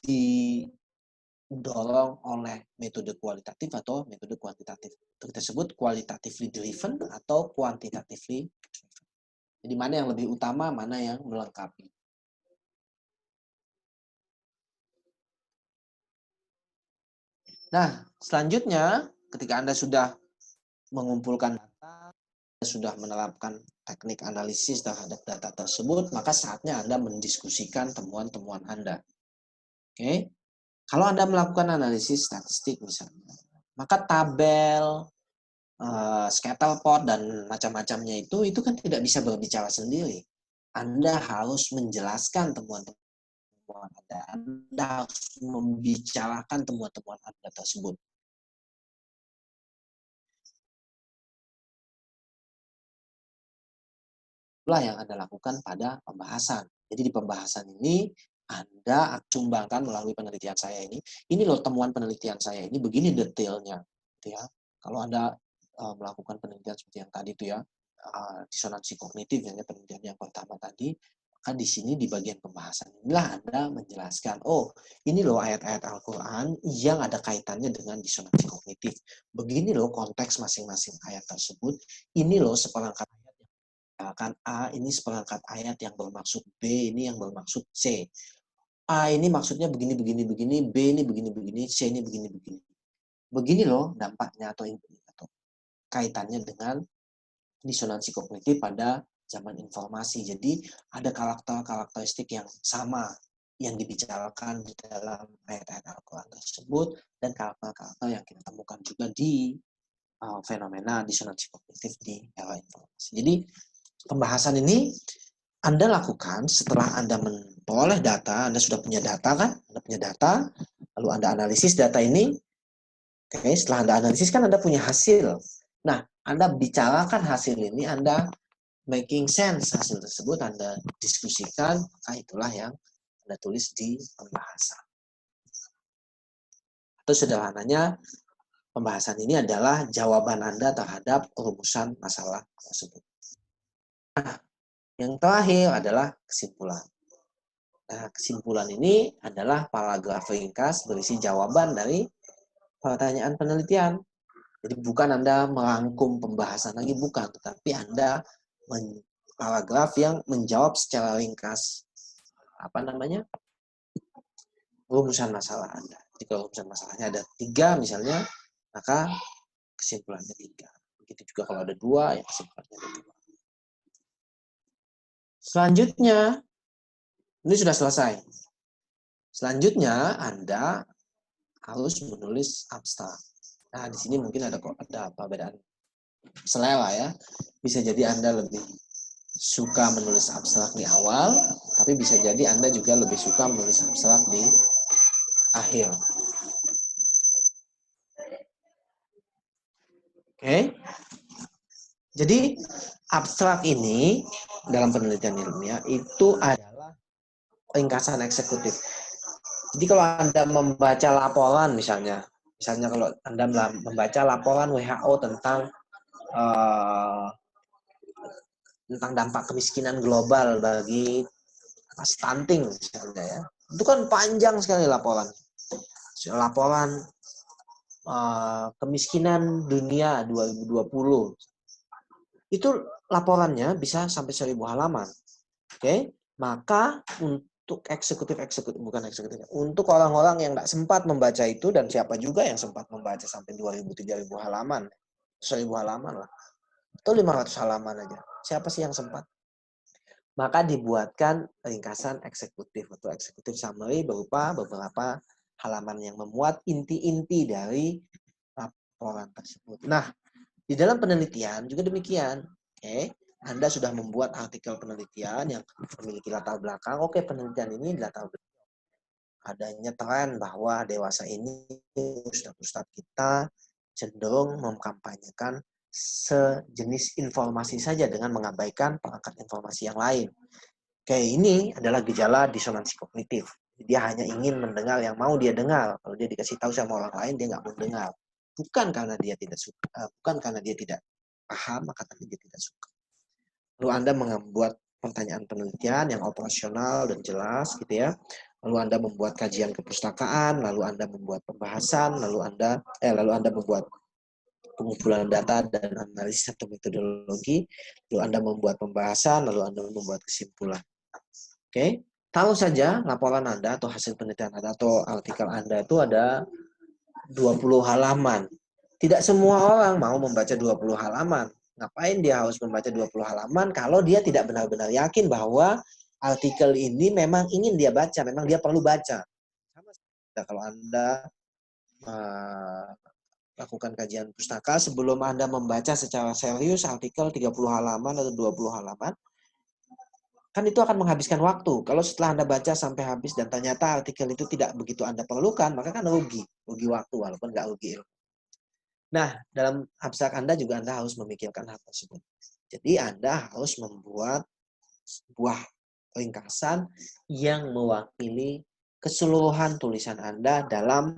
didorong oleh metode kualitatif atau metode kuantitatif. Itu kita sebut qualitatively driven atau quantitatively driven. Jadi mana yang lebih utama, mana yang melengkapi. Nah, selanjutnya ketika Anda sudah mengumpulkan data, sudah menerapkan teknik analisis terhadap data tersebut, maka saatnya Anda mendiskusikan temuan-temuan Anda. Oke, kalau Anda melakukan analisis statistik misalnya, maka tabel, scatter plot dan macam-macamnya itu kan tidak bisa berbicara sendiri. Anda harus menjelaskan temuan-temuan Anda. Anda harus membicarakan temuan-temuan Anda tersebut. Itulah yang Anda lakukan pada pembahasan. Jadi di pembahasan ini Anda sumbangkan melalui penelitian saya ini loh temuan penelitian saya ini, begini detailnya, gitu ya. Kalau Anda melakukan penelitian seperti yang tadi itu ya, disonansi kognitif, yang penelitian yang pertama tadi, maka di sini di bagian pembahasan inilah Anda menjelaskan, oh ini loh ayat-ayat Al-Quran yang ada kaitannya dengan disonansi kognitif. Begini loh konteks masing-masing ayat tersebut, ini loh seperangkat misalkan A ini seperangkat ayat yang bermaksud B, ini yang bermaksud C. A ini maksudnya begini, begini, begini, B ini begini, begini, C ini begini, begini. Begini loh dampaknya atau kaitannya dengan disonansi kognitif pada zaman informasi. Jadi ada karakteristik yang sama yang dibicarakan di dalam ayat-ayat Al-Quran tersebut dan karakter-karakter yang kita temukan juga di fenomena disonansi kognitif di era informasi. Jadi pembahasan ini Anda lakukan setelah Anda memperoleh data, Anda sudah punya data kan? Anda punya data, lalu Anda analisis data ini. Oke, setelah Anda analisis kan Anda punya hasil. Nah, Anda bicarakan hasil ini, Anda making sense hasil tersebut, Anda diskusikan, maka itulah yang Anda tulis di pembahasan. Atau sederhananya, pembahasan ini adalah jawaban Anda terhadap rumusan masalah tersebut. Nah, yang terakhir adalah kesimpulan. Nah, kesimpulan ini adalah paragraf ringkas berisi jawaban dari pertanyaan penelitian. Jadi bukan Anda merangkum pembahasan lagi, bukan. Tetapi Anda paragraf yang menjawab secara ringkas rumusan masalah Anda. Jadi kalau rumusan masalahnya ada 3 misalnya, maka kesimpulannya 3. Begitu juga kalau ada 2, ya kesimpulannya ada 2. Selanjutnya, ini sudah selesai. Selanjutnya, Anda harus menulis abstrak. Nah, di sini mungkin ada perbedaan selera ya. Bisa jadi Anda lebih suka menulis abstrak di awal, tapi bisa jadi Anda juga lebih suka menulis abstrak di akhir. Oke. Jadi, abstrak ini dalam penelitian ilmiah itu adalah ringkasan eksekutif. Jadi kalau Anda membaca laporan misalnya kalau Anda membaca laporan WHO tentang dampak kemiskinan global bagi stunting misalnya ya, itu kan panjang sekali laporan kemiskinan dunia 2020. Itu laporannya bisa sampai 1000 halaman. Oke, maka untuk untuk orang-orang yang tidak sempat membaca itu, dan siapa juga yang sempat membaca sampai 2000-3000 halaman, 1000 halaman lah, atau 500 halaman aja. Siapa sih yang sempat? Maka dibuatkan ringkasan eksekutif atau eksekutif summary berupa beberapa halaman yang memuat inti-inti dari laporan tersebut. Nah, di dalam penelitian juga demikian. Oke, Anda sudah membuat artikel penelitian yang memiliki latar belakang. Oke, penelitian ini latar belakang adanya tren bahwa dewasa ini ustadz-ustadz kita cenderung mengkampanyekan sejenis informasi saja dengan mengabaikan perangkat informasi yang lain. Oke, ini adalah gejala disonansi kognitif. Dia hanya ingin mendengar yang mau dia dengar. Kalau dia dikasih tahu sama orang lain, dia nggak mau dengar. Bukan karena dia tidak suka, bukan karena dia tidak paham, maka tapi dia tidak suka. Lalu Anda membuat pertanyaan penelitian yang operasional dan jelas gitu ya. Lalu Anda membuat kajian kepustakaan, lalu Anda membuat pembahasan, lalu Anda membuat pengumpulan data dan analisis atau metodologi, lalu Anda membuat pembahasan, lalu Anda membuat kesimpulan. Oke, tahu saja laporan Anda atau hasil penelitian Anda atau artikel Anda itu ada 20 halaman. Tidak semua orang mau membaca 20 halaman. Ngapain dia harus membaca 20 halaman kalau dia tidak benar-benar yakin bahwa artikel ini memang ingin dia baca, memang dia perlu baca. Sama kalau Anda lakukan kajian pustaka, sebelum Anda membaca secara serius artikel 30 halaman atau 20 halaman, kan itu akan menghabiskan waktu. Kalau setelah Anda baca sampai habis dan ternyata artikel itu tidak begitu Anda perlukan, maka kan rugi waktu walaupun nggak rugi ilmu. Nah, dalam abstrak Anda juga Anda harus memikirkan hal tersebut. Jadi Anda harus membuat sebuah ringkasan yang mewakili keseluruhan tulisan Anda dalam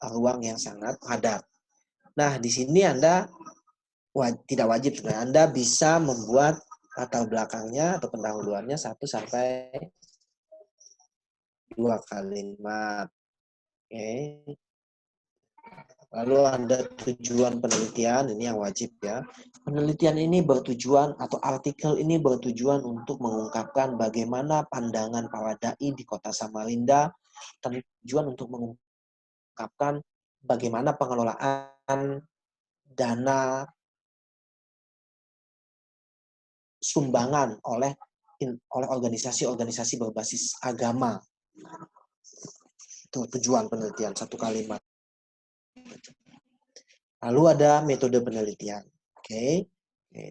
ruang yang sangat padat. Nah, di sini Anda tidak wajib sebenarnya. Anda bisa membuat latar belakangnya atau pendahuluannya 1 sampai 2 kalimat. Oke. Lalu Anda tujuan penelitian, ini yang wajib ya. Penelitian ini bertujuan atau artikel ini bertujuan untuk mengungkapkan bagaimana pandangan para dai di kota Samarinda, tujuan untuk mengungkapkan bagaimana pengelolaan dana sumbangan oleh organisasi-organisasi berbasis agama. Itu tujuan penelitian, 1 kalimat. Lalu ada metode penelitian. Oke.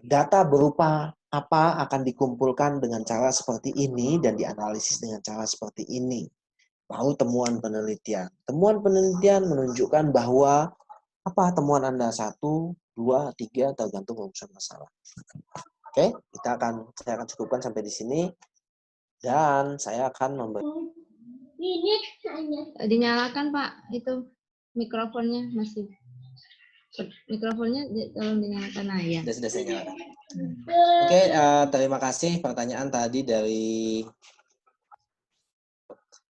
Data berupa apa akan dikumpulkan dengan cara seperti ini dan dianalisis dengan cara seperti ini. Lalu temuan penelitian. Temuan penelitian menunjukkan bahwa apa temuan Anda 1, 2, 3 tergantung urusan masalah. Oke, saya akan cukupkan sampai di sini dan saya akan memberi. Dinyalakan Pak, itu mikrofonnya masih. Mikrofonnya tolong dinyalakan ya. Sudah saya nyalakan. Oke, terima kasih pertanyaan tadi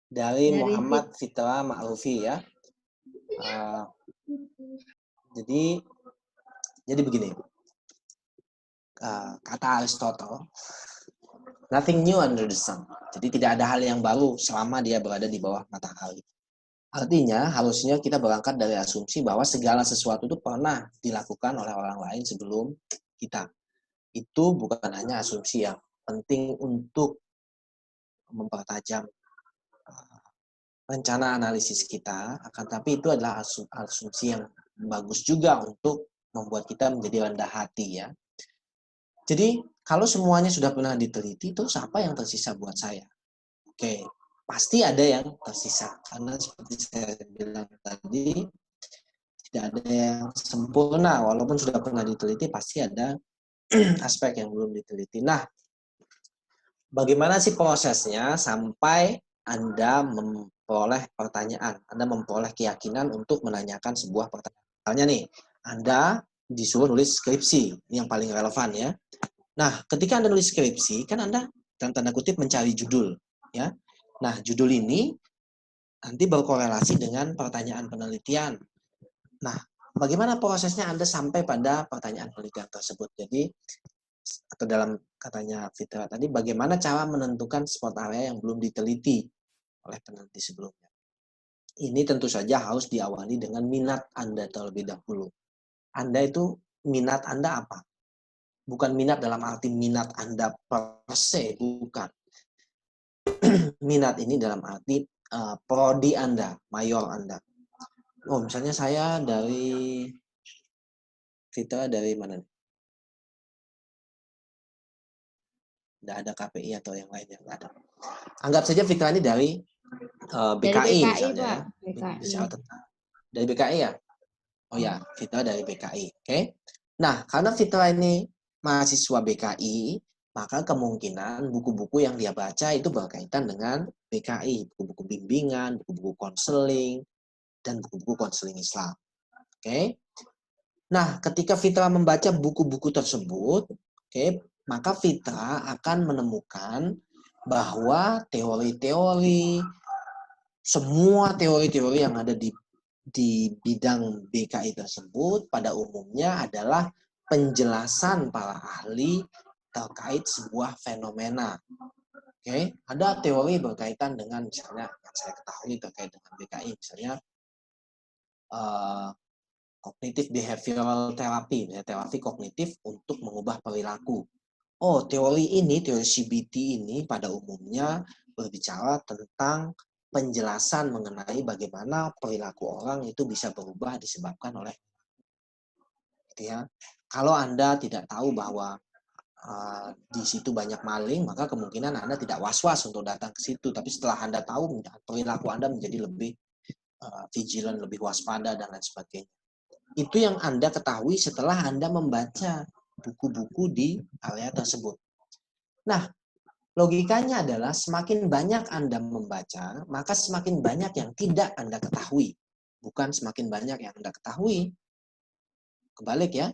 dari Muhammad Fitra Ma'rufi ya. Jadi begini. Kata Aristotle, nothing new under the sun. Jadi tidak ada hal yang baru selama dia berada di bawah matahari. Artinya harusnya kita berangkat dari asumsi bahwa segala sesuatu itu pernah dilakukan oleh orang lain sebelum kita. Itu bukan hanya asumsi yang penting untuk mempertajam rencana analisis kita, akan tapi itu adalah asumsi yang bagus juga untuk membuat kita menjadi rendah hati ya. Jadi kalau semuanya sudah pernah diteliti, terus apa yang tersisa buat saya? Oke, pasti ada yang tersisa karena seperti saya bilang tadi, tidak ada yang sempurna. Walaupun sudah pernah diteliti, pasti ada aspek yang belum diteliti. Nah, bagaimana sih prosesnya sampai Anda memperoleh pertanyaan, Anda memperoleh keyakinan untuk menanyakan sebuah pertanyaan. Misalnya nih, Anda disuruh nulis skripsi, ini yang paling relevan ya. Nah, ketika Anda nulis skripsi, kan Anda dalam tanda kutip mencari judul, ya. Nah, judul ini nanti berkorelasi dengan pertanyaan penelitian. Nah, bagaimana prosesnya Anda sampai pada pertanyaan penelitian tersebut? Jadi, atau dalam katanya Fitra tadi, bagaimana cara menentukan spot area yang belum diteliti oleh peneliti sebelumnya? Ini tentu saja harus diawali dengan minat Anda terlebih dahulu. Anda itu, minat Anda apa? Bukan minat dalam arti minat Anda per se, bukan. Minat ini dalam arti prodi Anda, mayor Anda. Oh, misalnya saya dari Fitra dari mana nih? Tidak ada KPI atau yang lainnya, nggak ada. Anggap saja Fitra ini dari BKI misalnya. BKI. Dari BKI ya? Oh ya, Fitra dari BKI. Oke. Nah, karena Fitra ini mahasiswa BKI, maka kemungkinan buku-buku yang dia baca itu berkaitan dengan BKI, buku-buku bimbingan, buku-buku konseling, dan buku-buku konseling Islam. Oke. Nah, ketika Fitra membaca buku-buku tersebut, oke, maka Fitra akan menemukan bahwa teori-teori, semua teori-teori yang ada di bidang BKI tersebut pada umumnya adalah penjelasan para ahli terkait sebuah fenomena. Oke, ada teori berkaitan dengan misalnya yang saya ketahui terkait dengan BKI, misalnya cognitive behavioral therapy, ya, terapi kognitif untuk mengubah perilaku. Oh, teori ini, teori CBT ini pada umumnya berbicara tentang penjelasan mengenai bagaimana perilaku orang itu bisa berubah disebabkan oleh, gitu ya. Kalau Anda tidak tahu bahwa di situ banyak maling, maka kemungkinan Anda tidak was-was untuk datang ke situ. Tapi setelah Anda tahu, perilaku Anda menjadi lebih vigilant, lebih waspada, dan lain sebagainya. Itu yang Anda ketahui setelah Anda membaca buku-buku di area tersebut. Nah, logikanya adalah semakin banyak Anda membaca, maka semakin banyak yang tidak Anda ketahui. Bukan semakin banyak yang Anda ketahui. Kebalik ya.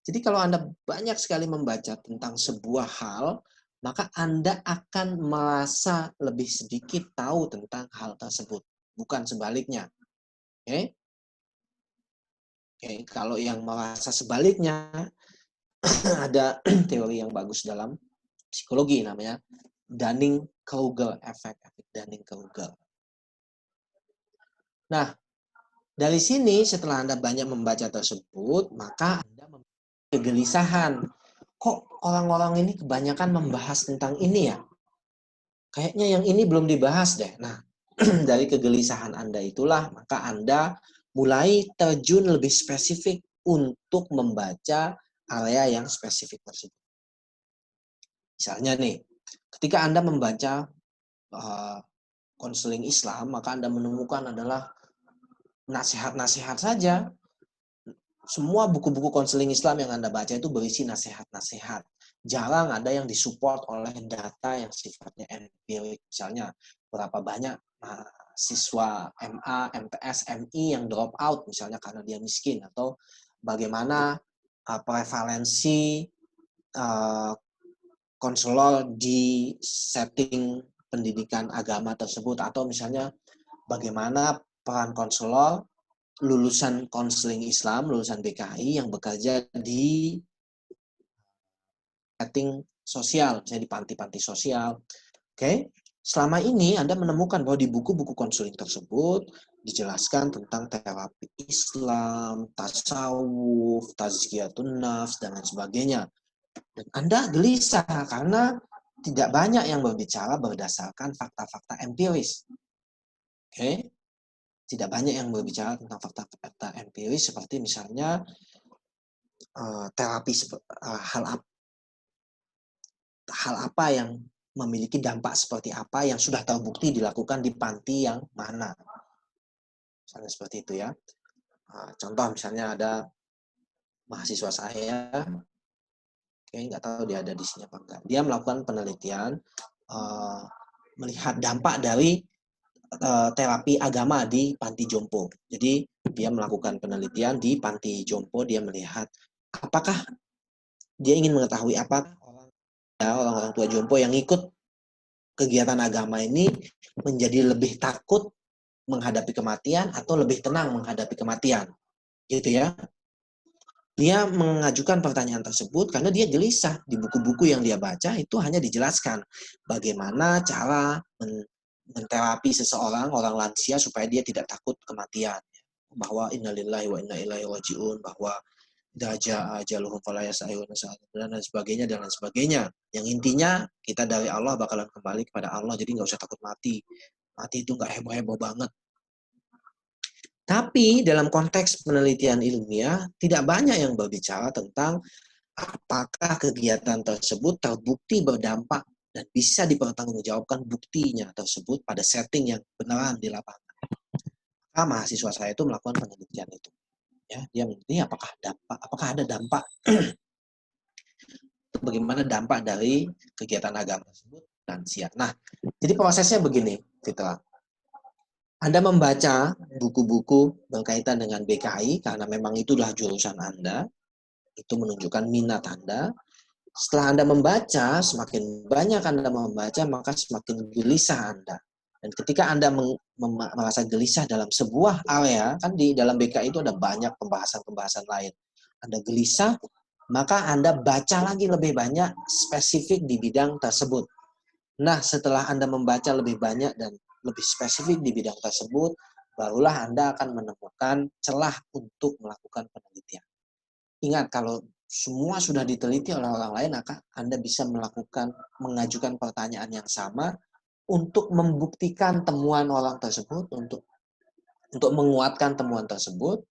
Jadi kalau Anda banyak sekali membaca tentang sebuah hal, maka Anda akan merasa lebih sedikit tahu tentang hal tersebut. Bukan sebaliknya. Oke? Oke, kalau yang merasa sebaliknya, ada teori yang bagus dalam psikologi namanya Dunning-Kruger effect, efek Dunning-Kruger. Nah, dari sini setelah Anda banyak membaca tersebut, maka Anda memiliki kegelisahan. Kok orang-orang ini kebanyakan membahas tentang ini ya? Kayaknya yang ini belum dibahas deh. Nah, dari kegelisahan Anda itulah, maka Anda mulai terjun lebih spesifik untuk membaca area yang spesifik tersebut. Misalnya nih, ketika Anda membaca konseling Islam, maka Anda menemukan adalah nasihat-nasihat saja. Semua buku-buku konseling Islam yang Anda baca itu berisi nasihat-nasihat. Jarang ada yang disupport oleh data yang sifatnya empirik. Misalnya, berapa banyak siswa MA, MTS, MI yang drop out misalnya karena dia miskin, atau bagaimana prevalensi konselor di setting pendidikan agama tersebut, atau misalnya bagaimana peran konselor lulusan konseling Islam, lulusan BKI yang bekerja di setting sosial, misalnya di panti-panti sosial. Oke, selama ini Anda menemukan bahwa di buku-buku konseling tersebut dijelaskan tentang terapi Islam, tasawuf, tazkiyatun nafs, dan lain sebagainya. Dan Anda gelisah karena tidak banyak yang berbicara berdasarkan fakta-fakta empiris. Oke, tidak banyak yang berbicara tentang fakta-fakta empiris seperti misalnya terapi hal apa yang memiliki dampak seperti apa yang sudah terbukti dilakukan di panti yang mana. Misalnya seperti itu ya. Contoh misalnya ada mahasiswa saya, nggak tahu dia ada di sini apa enggak. Dia melakukan penelitian melihat dampak dari terapi agama di panti jompo. Jadi dia melakukan penelitian di panti jompo, dia melihat apakah dia ingin mengetahui apa orang-orang tua jompo yang ikut kegiatan agama ini menjadi lebih takut menghadapi kematian atau lebih tenang menghadapi kematian. Gitu ya. Dia mengajukan pertanyaan tersebut karena dia gelisah. Di buku-buku yang dia baca itu hanya dijelaskan bagaimana cara menterapi seseorang, orang lansia, supaya dia tidak takut kematian. Bahwa innalillahi wa inna ilaihi raji'un, bahwa ajaluhum fala yas'alun dan lain sebagainya, dan lain sebagainya. Yang intinya kita dari Allah bakalan kembali kepada Allah, jadi nggak usah takut mati. Mati itu nggak heboh-heboh banget. Tapi dalam konteks penelitian ilmiah tidak banyak yang berbicara tentang apakah kegiatan tersebut terbukti berdampak dan bisa dipertanggungjawabkan buktinya tersebut pada setting yang beneran di lapangan. Maka mahasiswa saya itu melakukan penelitian itu. Ya, dia meneliti apakah ada dampak bagaimana dampak dari kegiatan agama tersebut lansia. Nah, jadi prosesnya begini, Fitra. Anda membaca buku-buku berkaitan dengan BKI karena memang itulah jurusan Anda, itu menunjukkan minat Anda. Setelah Anda membaca, semakin banyak Anda membaca, maka semakin gelisah Anda. Dan ketika Anda merasa gelisah dalam sebuah area, kan di dalam BKI itu ada banyak pembahasan-pembahasan lain. Anda gelisah, maka Anda baca lagi lebih banyak spesifik di bidang tersebut. Nah, setelah Anda membaca lebih banyak dan lebih spesifik di bidang tersebut, barulah Anda akan menemukan celah untuk melakukan penelitian. Ingat, kalau semua sudah diteliti oleh orang lain, maka Anda bisa mengajukan pertanyaan yang sama untuk membuktikan temuan orang tersebut, untuk menguatkan temuan tersebut,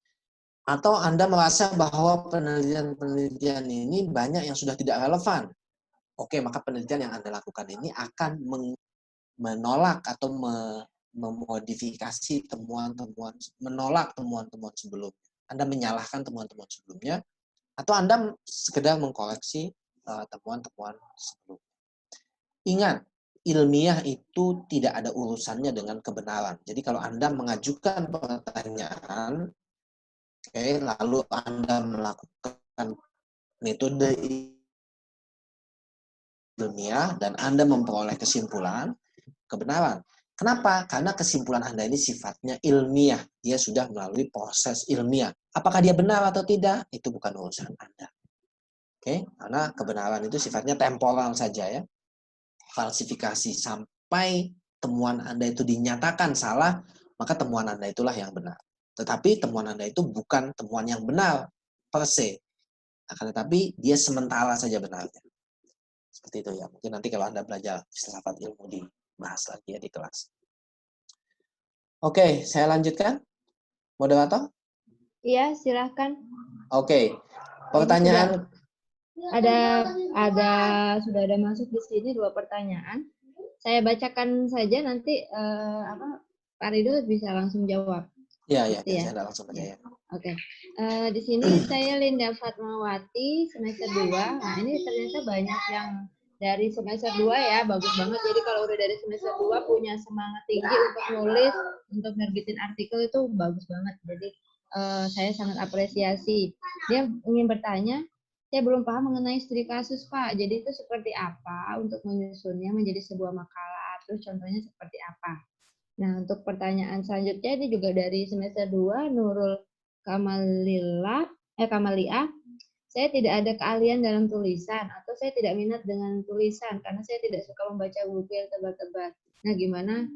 atau Anda merasa bahwa penelitian-penelitian ini banyak yang sudah tidak relevan. Oke, maka penelitian yang Anda lakukan ini akan menolak atau memodifikasi temuan-temuan, menolak temuan-temuan sebelumnya. Anda menyalahkan temuan-temuan sebelumnya, atau Anda sekedar mengkoreksi temuan-temuan sebelumnya. Ingat, ilmiah itu tidak ada urusannya dengan kebenaran. Jadi kalau Anda mengajukan pertanyaan, lalu Anda melakukan metode ilmiah dan Anda memperoleh kesimpulan, kebenaran. Kenapa? Karena kesimpulan Anda ini sifatnya ilmiah. Dia sudah melalui proses ilmiah. Apakah dia benar atau tidak? Itu bukan urusan Anda. Karena kebenaran itu sifatnya temporal saja ya. Falsifikasi sampai temuan Anda itu dinyatakan salah, maka temuan Anda itulah yang benar. Tetapi temuan Anda itu bukan temuan yang benar per se. Akan tetapi dia sementara saja benarnya. Seperti itu ya. Mungkin nanti kalau Anda belajar filsafat ilmu dibahas lagi ya di kelas. Oke, saya lanjutkan. Moderator? Iya, silahkan. Oke. Pertanyaan sudah ada masuk di sini 2 pertanyaan. Saya bacakan saja nanti Pak Ridho bisa langsung jawab. Ya, saya langsung baca ya. Oke. Di sini saya Linda Fatmawati, semester 2. Nah, ini ternyata banyak yang dari semester 2 ya, bagus banget. Jadi kalau udah dari semester 2 punya semangat tinggi untuk nulis, untuk nerbitin artikel itu bagus banget. Jadi saya sangat apresiasi. Dia ingin bertanya, saya belum paham mengenai studi kasus, Pak. Jadi itu seperti apa untuk menyusunnya menjadi sebuah makalah? Terus contohnya seperti apa? Nah, untuk pertanyaan selanjutnya ini juga dari semester 2, Nurul Kamalia. Saya tidak ada keahlian dalam tulisan atau saya tidak minat dengan tulisan karena saya tidak suka membaca buku yang tebal-tebal. Nah, gimana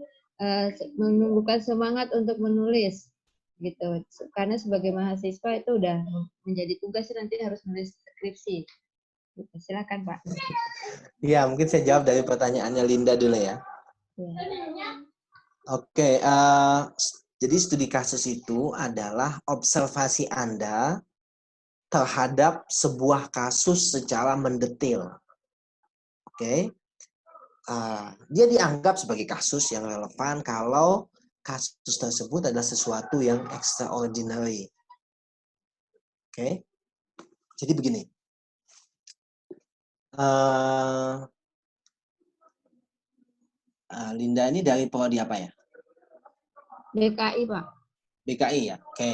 menumbuhkan semangat untuk menulis gitu. Karena sebagai mahasiswa itu udah menjadi tugas nanti harus menulis skripsi. Gitu. Silakan, Pak. Iya, mungkin saya jawab dari pertanyaannya Linda dulu ya. Oke, jadi studi kasus itu adalah observasi Anda terhadap sebuah kasus secara mendetil. Oke, dia dianggap sebagai kasus yang relevan kalau kasus tersebut adalah sesuatu yang extraordinary. Oke, jadi begini. Linda ini dari prodi apa ya? BKI, Pak. BKI ya, oke.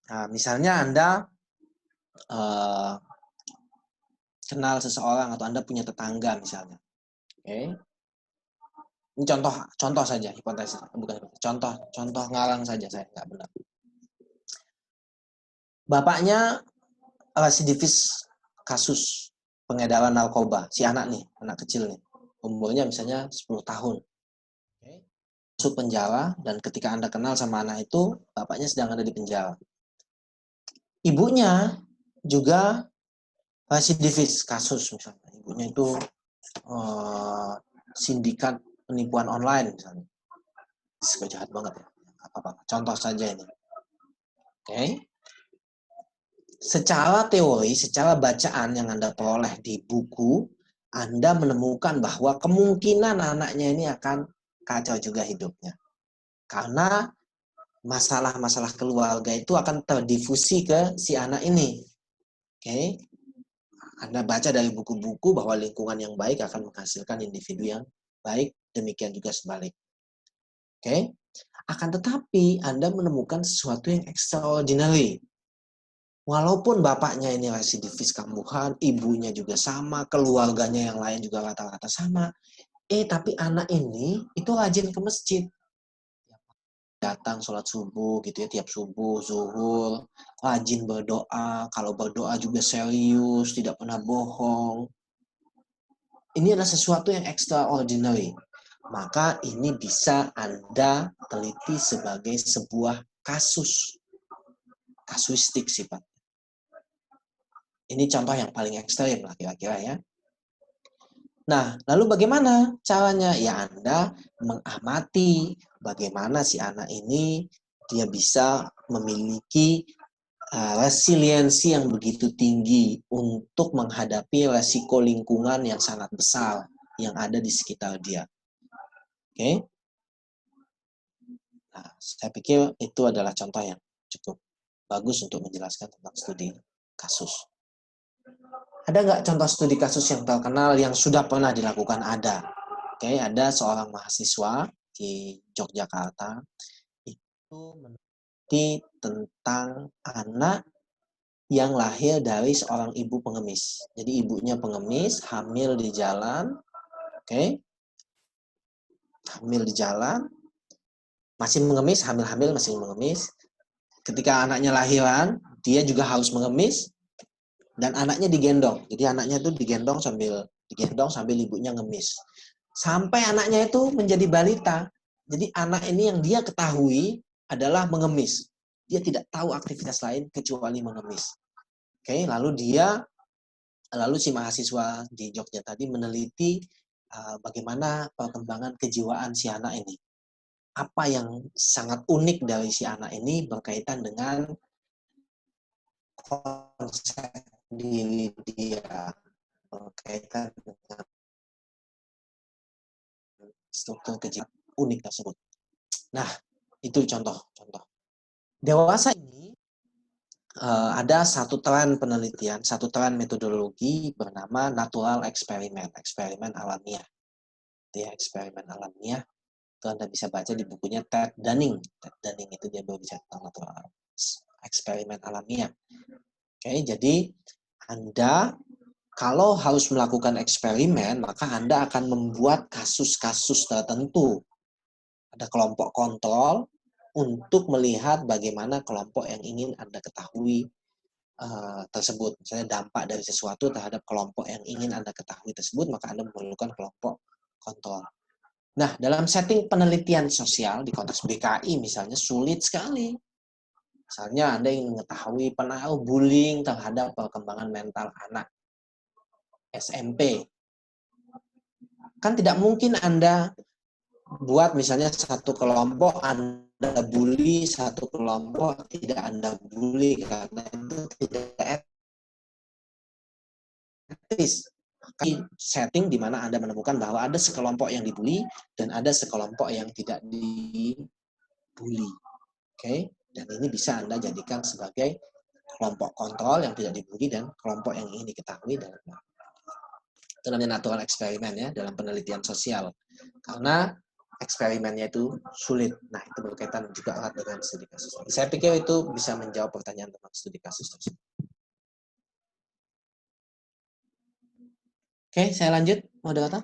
Nah, misalnya Anda kenal seseorang atau Anda punya tetangga misalnya. Oke. Ini contoh saja, hipotesis, bukan contoh ngarang saja, saya nggak benar. Bapaknya residivis kasus pengedaran narkoba, si anak nih, anak kecil nih, umurnya misalnya 10 tahun. Masuk penjara, dan ketika Anda kenal sama anak itu, bapaknya sedang ada di penjara. Ibunya juga residivis kasus misalnya. Ibunya itu sindikat penipuan online misalnya. Itu jahat banget ya. Apa-apa. Contoh saja ini. Oke. Secara teori, secara bacaan yang Anda peroleh di buku, Anda menemukan bahwa kemungkinan anaknya ini akan kacau juga hidupnya. Karena masalah-masalah keluarga itu akan terdifusi ke si anak ini. Oke. Anda baca dari buku-buku bahwa lingkungan yang baik akan menghasilkan individu yang baik, demikian juga sebalik. Oke? Akan tetapi Anda menemukan sesuatu yang extraordinary. Walaupun bapaknya ini residivis kambuhan, ibunya juga sama, keluarganya yang lain juga rata-rata sama. Tapi anak ini itu rajin ke masjid. Datang sholat subuh gitu ya, tiap subuh, zuhur, rajin berdoa. Kalau berdoa juga serius, tidak pernah bohong. Ini adalah sesuatu yang extraordinary. Maka ini bisa Anda teliti sebagai sebuah kasus. Kasuistik sifat. Ini contoh yang paling ekstrem lah kira-kira ya. Nah, lalu bagaimana caranya? Ya Anda mengamati bagaimana si anak ini dia bisa memiliki resiliensi yang begitu tinggi untuk menghadapi resiko lingkungan yang sangat besar yang ada di sekitar dia. Oke? Nah, saya pikir itu adalah contoh yang cukup bagus untuk menjelaskan tentang studi kasus. Ada nggak contoh studi kasus yang terkenal yang sudah pernah dilakukan? Ada. Oke, ada seorang mahasiswa di Yogyakarta itu meneliti tentang anak yang lahir dari seorang ibu pengemis. Jadi ibunya pengemis, hamil di jalan, oke, hamil di jalan, masih mengemis, hamil-hamil masih mengemis. Ketika anaknya lahiran, dia juga harus mengemis dan anaknya digendong. Jadi anaknya itu digendong sambil ibunya ngemis. Sampai anaknya itu menjadi balita. Jadi anak ini yang dia ketahui adalah mengemis. Dia tidak tahu aktivitas lain kecuali mengemis. Oke, lalu si mahasiswa di Jogja tadi meneliti bagaimana perkembangan kejiwaan si anak ini. Apa yang sangat unik dari si anak ini berkaitan dengan konsep diri dia, berkaitan dengan struktur kejiwaan unik tersebut. Nah, itu contoh. Dewasa ini ada satu tren penelitian, satu tren metodologi bernama natural experiment, eksperimen alamiah. Ya, eksperimen alamiah itu Anda bisa baca di bukunya Ted Dunning. Ted Dunning itu dia berbicara tentang natural eksperimen alamiah. Oke, jadi Anda kalau harus melakukan eksperimen, maka Anda akan membuat kasus-kasus tertentu. Ada kelompok kontrol untuk melihat bagaimana kelompok yang ingin Anda ketahui tersebut. Misalnya dampak dari sesuatu terhadap kelompok yang ingin Anda ketahui tersebut, maka Anda memerlukan kelompok kontrol. Nah, dalam setting penelitian sosial di konteks BKI misalnya sulit sekali. Misalnya Anda ingin mengetahui pengaruh bullying terhadap perkembangan mental anak SMP. Kan tidak mungkin Anda buat misalnya satu kelompok Anda bully, satu kelompok tidak Anda bully, karena itu tidak etis. Setting di mana Anda menemukan bahwa ada sekelompok yang dibully dan ada sekelompok yang tidak dibully. Oke, dan ini bisa Anda jadikan sebagai kelompok kontrol yang tidak dibully dan kelompok yang ingin diketahui dalam itu namanya natural eksperimen ya dalam penelitian sosial. Karena eksperimennya itu sulit. Nah, itu berkaitan juga erat dengan studi kasus. Saya pikir itu bisa menjawab pertanyaan tentang studi kasus tersebut. Oke, saya lanjut, moderator.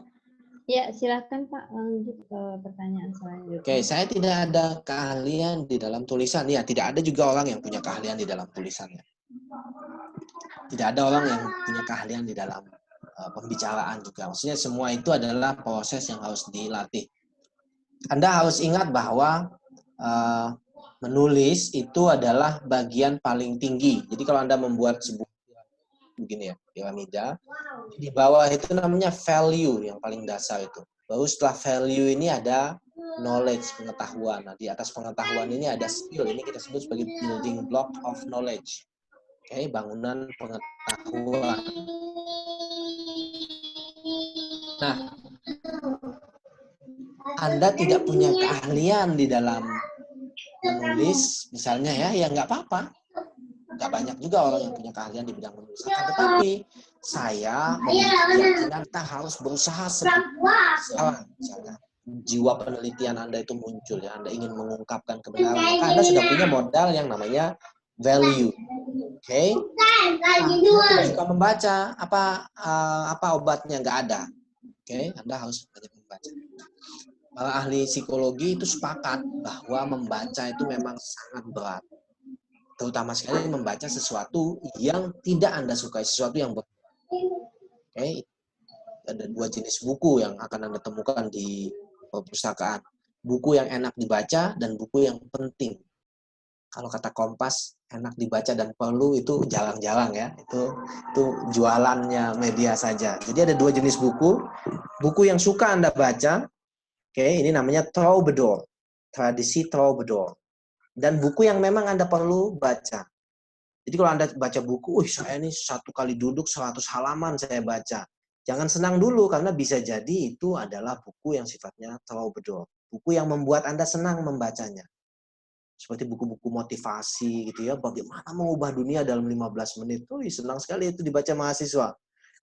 Ya, silakan Pak, lanjut ke pertanyaan selanjutnya. Oke, saya tidak ada keahlian di dalam tulisan. Ya, tidak ada juga orang yang punya keahlian di dalam tulisannya. Tidak ada orang yang punya keahlian di dalam pembicaraan juga. Maksudnya semua itu adalah proses yang harus dilatih. Anda harus ingat bahwa menulis itu adalah bagian paling tinggi. Jadi kalau Anda membuat sebuah begini ya, piramida, di bawah itu namanya value yang paling dasar itu. Baru setelah value ini ada knowledge, pengetahuan. Nah, di atas pengetahuan ini ada skill. Ini kita sebut sebagai building block of knowledge. Oke, bangunan pengetahuan. Nah, Anda tidak punya keahlian di dalam menulis, misalnya ya nggak apa-apa. Nggak banyak juga orang yang punya keahlian di bidang menulis. Tetapi saya memiliki keyakinan kita harus berusaha misalnya jiwa penelitian Anda itu muncul ya, Anda ingin mengungkapkan kebenaran, maka Anda sudah punya modal yang namanya value. Oke. Nah, tidak suka membaca, apa obatnya? Nggak ada. Oke, Anda harus banyak membaca. Para ahli psikologi itu sepakat bahwa membaca itu memang sangat berat. Terutama sekali membaca sesuatu yang tidak Anda sukai, sesuatu yang berat. Oke, ada 2 jenis buku yang akan Anda temukan di perpustakaan. Buku yang enak dibaca dan buku yang penting. Kalau kata Kompas, enak dibaca dan perlu itu jarang-jarang ya. Itu jualannya media saja. Jadi ada 2 jenis buku. Buku yang suka Anda baca, oke, ini namanya troubadour. Tradisi troubadour. Dan buku yang memang Anda perlu baca. Jadi kalau Anda baca buku, saya ini 1 kali duduk 100 halaman saya baca. Jangan senang dulu, karena bisa jadi itu adalah buku yang sifatnya troubadour. Buku yang membuat Anda senang membacanya. Seperti buku-buku motivasi gitu ya, bagaimana mengubah dunia dalam 15 menit. Senang sekali itu dibaca mahasiswa.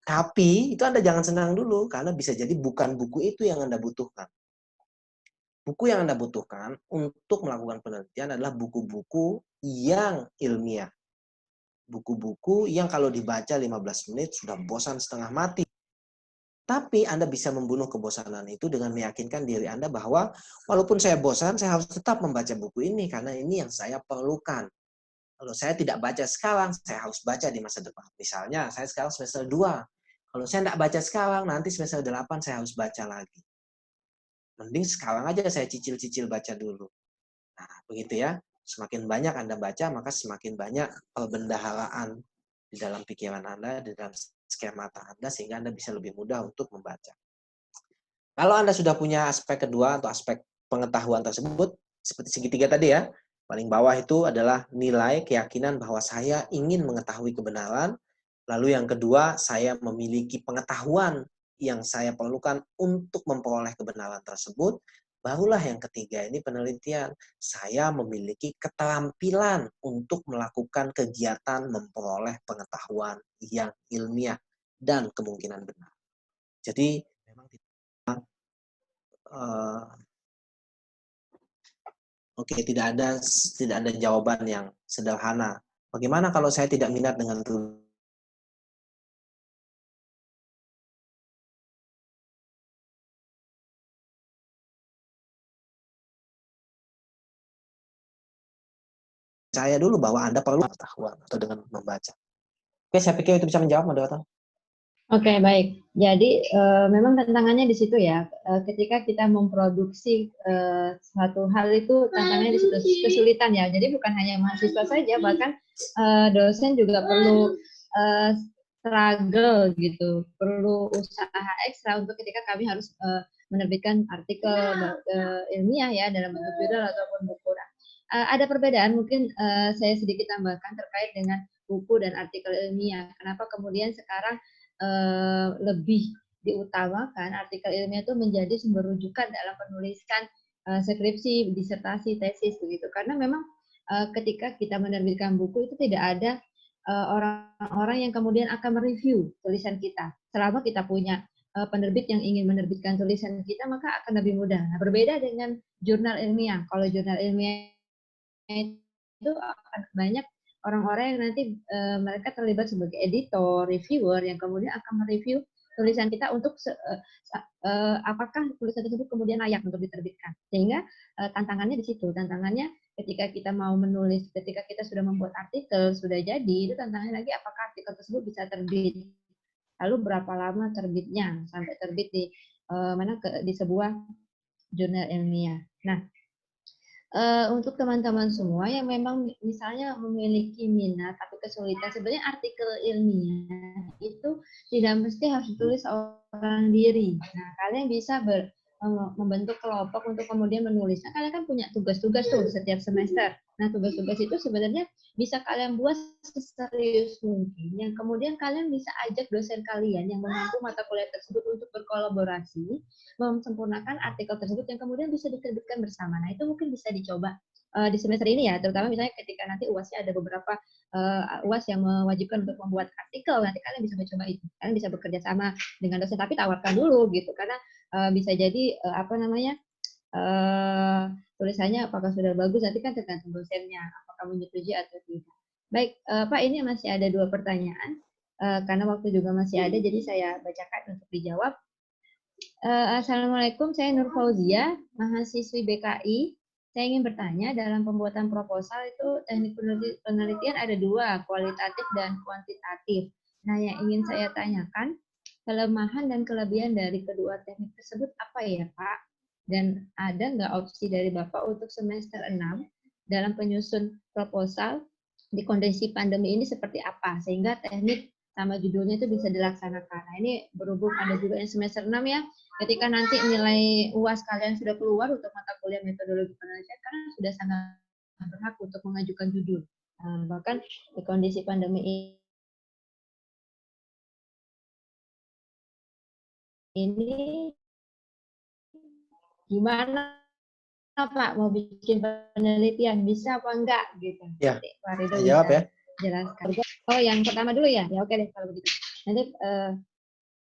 Tapi itu Anda jangan senang dulu, karena bisa jadi bukan buku itu yang Anda butuhkan. Buku yang Anda butuhkan untuk melakukan penelitian adalah buku-buku yang ilmiah. Buku-buku yang kalau dibaca 15 menit sudah bosan setengah mati. Tapi Anda bisa membunuh kebosanan itu dengan meyakinkan diri Anda bahwa walaupun saya bosan, saya harus tetap membaca buku ini karena ini yang saya perlukan. Kalau saya tidak baca sekarang, saya harus baca di masa depan. Misalnya, saya sekarang semester 2. Kalau saya tidak baca sekarang, nanti semester 8 saya harus baca lagi. Mending sekarang aja saya cicil-cicil baca dulu. Nah, begitu ya. Semakin banyak Anda baca, maka semakin banyak perbendaharaan di dalam pikiran Anda, di dalam skemata Anda, sehingga Anda bisa lebih mudah untuk membaca. Kalau Anda sudah punya aspek kedua atau aspek pengetahuan tersebut, seperti segitiga tadi ya, paling bawah itu adalah nilai keyakinan bahwa saya ingin mengetahui kebenaran. Lalu yang kedua, saya memiliki pengetahuan yang saya perlukan untuk memperoleh kebenaran tersebut. Barulah yang ketiga, ini penelitian. Saya memiliki keterampilan untuk melakukan kegiatan memperoleh pengetahuan yang ilmiah dan kemungkinan benar. Jadi memang tidak ada jawaban yang sederhana. Bagaimana kalau saya tidak minat dengan itu? Saya dulu bahwa Anda perlu pengetahuan atau dengan membaca. Oke, saya pikir itu bisa menjawab, moderator. Oke, baik. Jadi memang tantangannya di situ ya. Ketika kita memproduksi suatu hal itu tantangannya di situ, kesulitan ya. Jadi bukan hanya mahasiswa saja, bahkan dosen juga perlu struggle gitu, perlu usaha ekstra untuk ketika kami harus menerbitkan artikel ilmiah ya dalam bentuk judul ataupun buku. Ada perbedaan mungkin saya sedikit tambahkan terkait dengan buku dan artikel ilmiah. Kenapa kemudian sekarang lebih diutamakan artikel ilmiah itu menjadi sumber rujukan dalam penulisan skripsi, disertasi, tesis begitu. Karena memang ketika kita menerbitkan buku itu tidak ada orang-orang yang kemudian akan mereview tulisan kita. Selama kita punya penerbit yang ingin menerbitkan tulisan kita, maka akan lebih mudah. Nah, berbeda dengan jurnal ilmiah. Kalau jurnal ilmiah itu akan banyak orang-orang yang nanti mereka terlibat sebagai editor, reviewer yang kemudian akan mereview tulisan kita untuk apakah tulisan tersebut kemudian layak untuk diterbitkan. Sehingga tantangannya di situ. Tantangannya ketika kita mau menulis, ketika kita sudah membuat artikel, sudah jadi, itu tantangannya lagi apakah artikel tersebut bisa terbit. Lalu berapa lama terbitnya sampai terbit di di sebuah jurnal ilmiah. Nah, untuk teman-teman semua yang memang misalnya memiliki minat atau kesulitan, sebenarnya artikel ilmiah itu tidak mesti harus ditulis orang diri. Nah, kalian bisa membentuk kelompok untuk kemudian menulis. Nah, kalian kan punya tugas-tugas tuh setiap semester. Nah, tugas-tugas itu sebenarnya bisa kalian buat seserius mungkin. Yang kemudian kalian bisa ajak dosen kalian yang memangku mata kuliah tersebut untuk berkolaborasi, memsempurnakan artikel tersebut yang kemudian bisa diterbitkan bersama. Nah, itu mungkin bisa dicoba di semester ini ya, terutama misalnya ketika nanti UAS-nya ada beberapa UAS yang mewajibkan untuk membuat artikel, nanti kalian bisa mencoba itu. Kalian bisa bekerja sama dengan dosen, tapi tawarkan dulu gitu, karena bisa jadi apa namanya tulisannya apakah sudah bagus, nanti kan tergantung dosennya apakah menyetujui atau tidak. Baik, Pak, ini masih ada 2 pertanyaan karena waktu juga masih ada, jadi saya bacakan untuk dijawab. Assalamualaikum, saya Nur Fauzia, mahasiswi BKI. Saya ingin bertanya, dalam pembuatan proposal itu teknik penelitian ada 2, kualitatif dan kuantitatif. Nah, yang ingin saya tanyakan, kelemahan dan kelebihan dari kedua teknik tersebut apa ya, Pak? Dan ada nggak opsi dari Bapak untuk semester 6 dalam penyusun proposal di kondisi pandemi ini seperti apa? Sehingga teknik sama judulnya itu bisa dilaksanakan. Nah, ini berhubung ada juga yang semester 6 ya, ketika nanti nilai UAS kalian sudah keluar untuk mata kuliah metodologi penelitian, karena sudah sangat berhak untuk mengajukan judul. Bahkan di kondisi pandemi ini gimana Pak mau bikin penelitian, bisa apa enggak gitu. Ya, Nanti Pak Ridho jawab bisa ya. jelaskan. Oh, yang pertama dulu ya? Ya oke deh kalau begitu. Nanti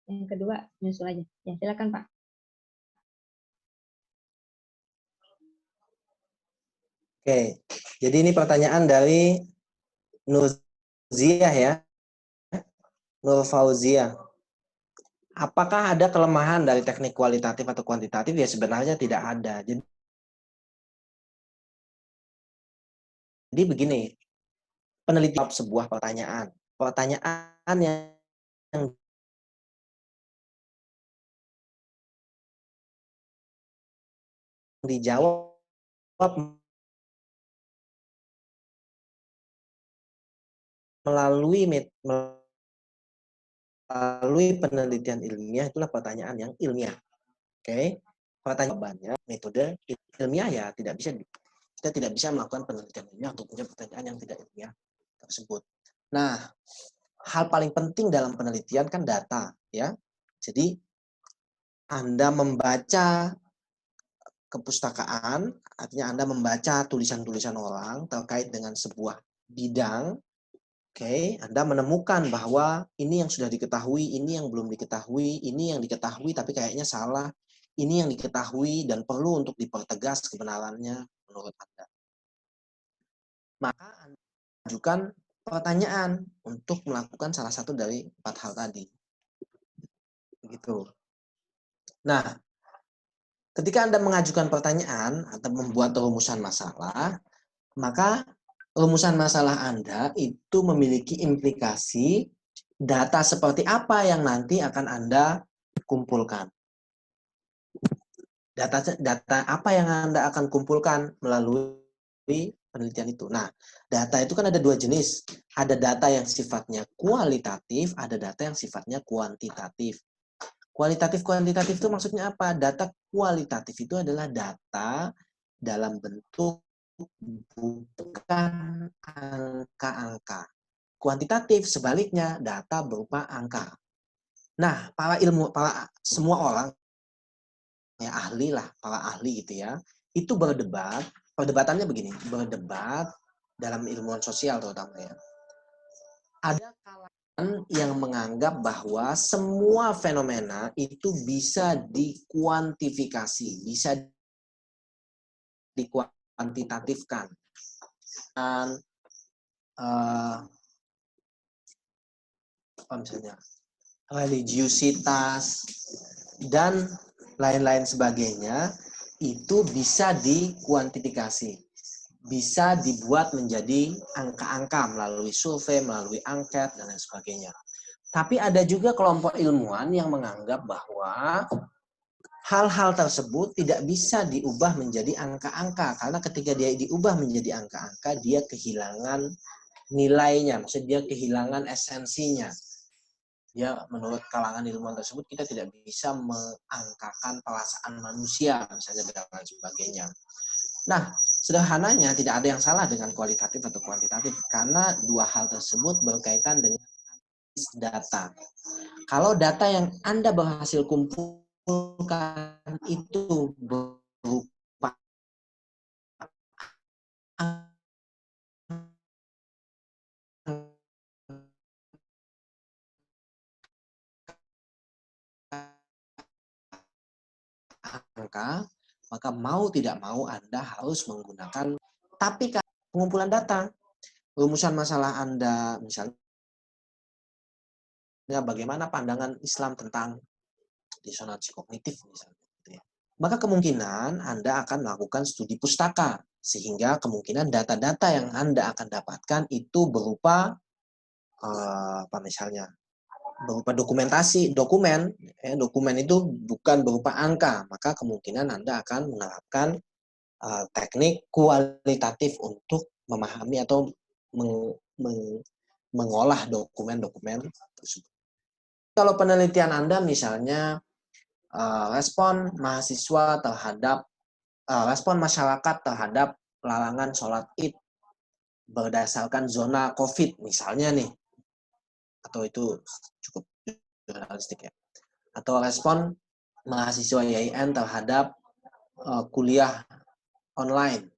yang kedua nyusul aja. Ya silakan Pak. Oke, jadi ini pertanyaan dari Nurziah ya, Nur Fauzia. Apakah ada kelemahan dari teknik kualitatif atau kuantitatif? Ya sebenarnya tidak ada. Jadi begini, penelitian sebuah pertanyaan. Pertanyaan yang dijawab melalui penelitian ilmiah itulah pertanyaan yang ilmiah. Oke, pertanyaannya metode ilmiah ya kita tidak bisa melakukan penelitian ilmiah untuk menjawab pertanyaan yang tidak ilmiah tersebut. Nah, hal paling penting dalam penelitian kan data ya. Jadi Anda membaca kepustakaan, artinya Anda membaca tulisan-tulisan orang terkait dengan sebuah bidang. Oke, Anda menemukan bahwa ini yang sudah diketahui, ini yang belum diketahui, ini yang diketahui tapi kayaknya salah, ini yang diketahui dan perlu untuk dipertegas kebenarannya menurut Anda. Maka Anda ajukan pertanyaan untuk melakukan salah satu dari 4 hal tadi. Begitu. Nah, ketika Anda mengajukan pertanyaan atau membuat rumusan masalah, maka rumusan masalah Anda itu memiliki implikasi data seperti apa yang nanti akan Anda kumpulkan. Data apa yang Anda akan kumpulkan melalui penelitian itu. Nah, data itu kan ada 2 jenis. Ada data yang sifatnya kualitatif, ada data yang sifatnya kuantitatif. Kualitatif kuantitatif itu maksudnya apa? Data kualitatif itu adalah data dalam bentuk bukan angka-angka. Kuantitatif sebaliknya data berupa angka. Nah, semua orang ya ahli lah, para ahli gitu ya, itu berdebat, perdebatannya begini, berdebat dalam ilmuwan sosial terutama ya. Ada kalangan yang menganggap bahwa semua fenomena itu bisa dikuantifikasi, bisa dikuantitatifkan. Dan misalnya religiusitas dan lain-lain sebagainya itu bisa dikuantifikasi, bisa dibuat menjadi angka-angka melalui survei, melalui angket dan lain sebagainya. Tapi ada juga kelompok ilmuwan yang menganggap bahwa hal-hal tersebut tidak bisa diubah menjadi angka-angka karena ketika dia diubah menjadi angka-angka dia kehilangan nilainya, maksudnya dia kehilangan esensinya. Ya, menurut kalangan ilmuwan tersebut kita tidak bisa mengangkakan perasaan manusia misalnya dan lain sebagainya. Nah, sederhananya tidak ada yang salah dengan kualitatif atau kuantitatif karena 2 hal tersebut berkaitan dengan data. Kalau data yang Anda berhasil kumpulkan itu berupa angka, maka mau tidak mau Anda harus menggunakan tapi pengumpulan data. Rumusan masalah Anda, misalnya bagaimana pandangan Islam tentang disonansi kognitif misalnya. Gitu ya. Maka kemungkinan Anda akan melakukan studi pustaka, sehingga kemungkinan data-data yang Anda akan dapatkan itu berupa misalnya berupa dokumen itu bukan berupa angka, maka kemungkinan Anda akan menerapkan teknik kualitatif untuk memahami atau mengolah dokumen-dokumen tersebut. Kalau penelitian Anda misalnya respon mahasiswa terhadap respon masyarakat terhadap larangan sholat Id berdasarkan zona COVID misalnya nih, atau itu cukup jurnalistik ya, atau respon mahasiswa YIN terhadap kuliah online,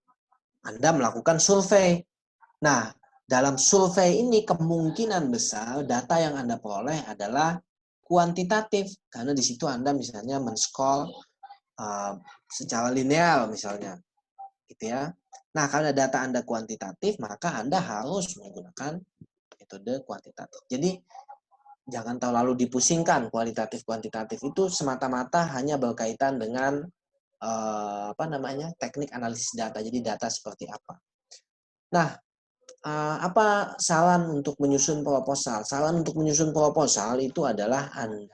Anda melakukan survei. Nah, dalam survei ini kemungkinan besar data yang Anda peroleh adalah kuantitatif, karena di situ Anda misalnya men-score secara linear misalnya, gitu ya. Nah, karena data Anda kuantitatif, maka Anda harus menggunakan metode kuantitatif. Jadi jangan terlalu dipusingkan kualitatif-kuantitatif itu semata-mata hanya berkaitan dengan teknik analisis data. Jadi data seperti apa. Nah, apa saran untuk menyusun proposal? Saran untuk menyusun proposal itu adalah Anda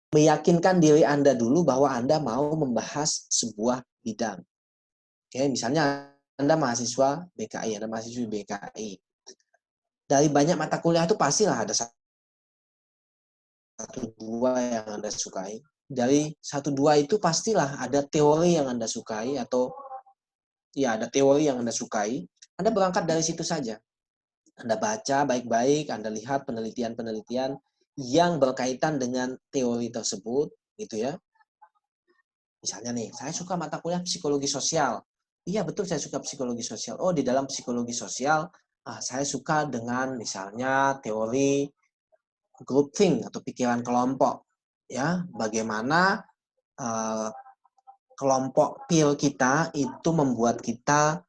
meyakinkan diri Anda dulu bahwa Anda mau membahas sebuah bidang. Oke, misalnya Anda mahasiswa BKI, Anda mahasiswi BKI. Dari banyak mata kuliah itu pastilah ada satu dua yang Anda sukai. Dari satu dua itu pastilah ada teori yang Anda sukai atau ya ada teori yang Anda sukai. Anda berangkat dari situ saja. Anda baca baik-baik, Anda lihat penelitian-penelitian yang berkaitan dengan teori tersebut, gitu ya. Misalnya nih, saya suka mata kuliah psikologi sosial. Iya betul saya suka psikologi sosial. Oh di dalam psikologi sosial, saya suka dengan misalnya teori groupthink atau pikiran kelompok. Ya, bagaimana kelompok peer kita itu membuat kita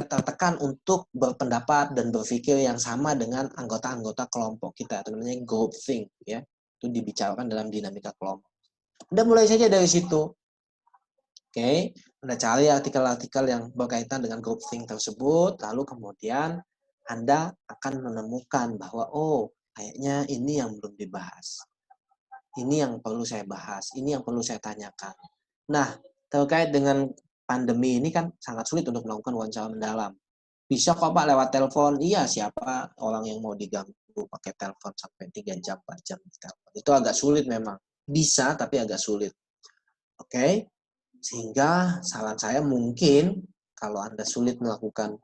tertekan untuk berpendapat dan berpikir yang sama dengan anggota-anggota kelompok kita, itu namanya groupthink ya. Itu dibicarakan dalam dinamika kelompok. Anda mulai saja dari situ. Oke, Anda cari artikel-artikel yang berkaitan dengan groupthink tersebut, lalu kemudian Anda akan menemukan bahwa oh, kayaknya ini yang belum dibahas. Ini yang perlu saya bahas, ini yang perlu saya tanyakan. Nah, terkait dengan pandemi ini kan sangat sulit untuk melakukan wawancara mendalam. Bisa kok Pak lewat telepon, iya siapa orang yang mau diganggu pakai telepon sampai 3 jam, 4 jam di telepon. Itu agak sulit memang. Bisa, tapi agak sulit. Oke, sehingga saran saya mungkin kalau Anda sulit melakukan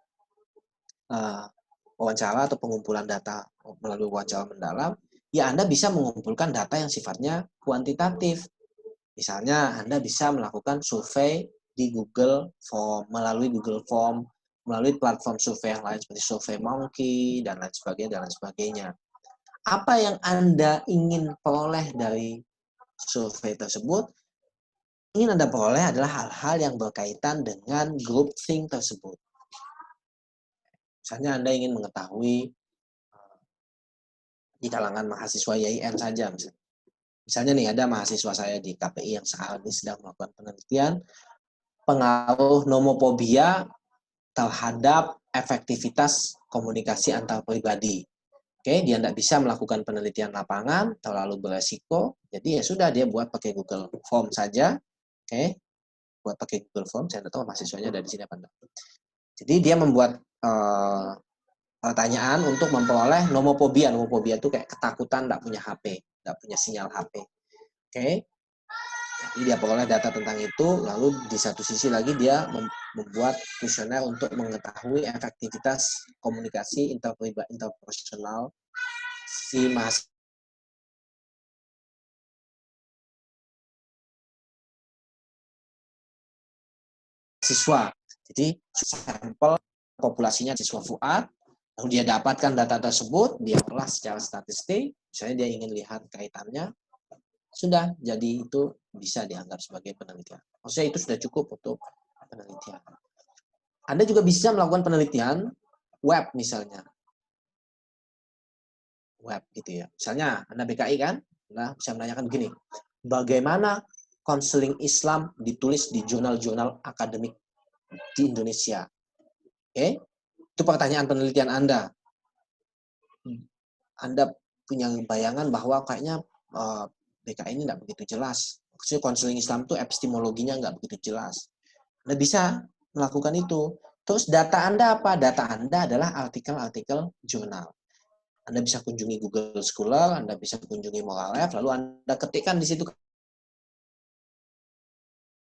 wawancara atau pengumpulan data melalui wawancara mendalam, ya Anda bisa mengumpulkan data yang sifatnya kuantitatif. Misalnya Anda bisa melakukan survei di Google Form, melalui Google Form, melalui platform survei yang lain seperti SurveyMonkey dan lain sebagainya. Apa yang Anda ingin peroleh dari survei tersebut? Ingin Anda peroleh adalah hal-hal yang berkaitan dengan groupthink tersebut. Misalnya Anda ingin mengetahui di kalangan mahasiswa YIN saja misalnya. Misalnya nih ada mahasiswa saya di KPI yang saat ini sedang melakukan penelitian pengaruh nomophobia terhadap efektivitas komunikasi antar pribadi. Oke, dia tidak bisa melakukan penelitian lapangan, terlalu beresiko, jadi ya sudah dia buat pakai Google Form saja. Oke, buat pakai Google Form, saya tidak tahu mahasiswanya dari sini apa enggak. Jadi dia membuat pertanyaan untuk memperoleh nomophobia. Nomophobia itu kayak ketakutan tidak punya HP, tidak punya sinyal HP. Oke, jadi dia peroleh data tentang itu, lalu di satu sisi lagi dia membuat kuesioner untuk mengetahui efektivitas komunikasi interpersonal si mahasiswa. Jadi sampel populasinya siswa Fuad, lalu dia dapatkan data tersebut, dia olah secara statistik, misalnya dia ingin lihat kaitannya Sudah, jadi itu bisa dianggap sebagai penelitian. Maksudnya itu sudah cukup untuk penelitian. Anda juga bisa melakukan penelitian web misalnya. Web gitu ya. Misalnya Anda BKI kan, Anda bisa menanyakan begini, bagaimana konseling Islam ditulis di jurnal-jurnal akademik di Indonesia? Oke, itu pertanyaan penelitian Anda. Anda punya bayangan bahwa kayaknya BKI ini nggak begitu jelas. Maksudnya konseling Islam itu epistemologinya nggak begitu jelas. Anda bisa melakukan itu. Terus data Anda apa? Data Anda adalah artikel-artikel jurnal. Anda bisa kunjungi Google Scholar, Anda bisa kunjungi Moralef, lalu Anda ketikkan di situ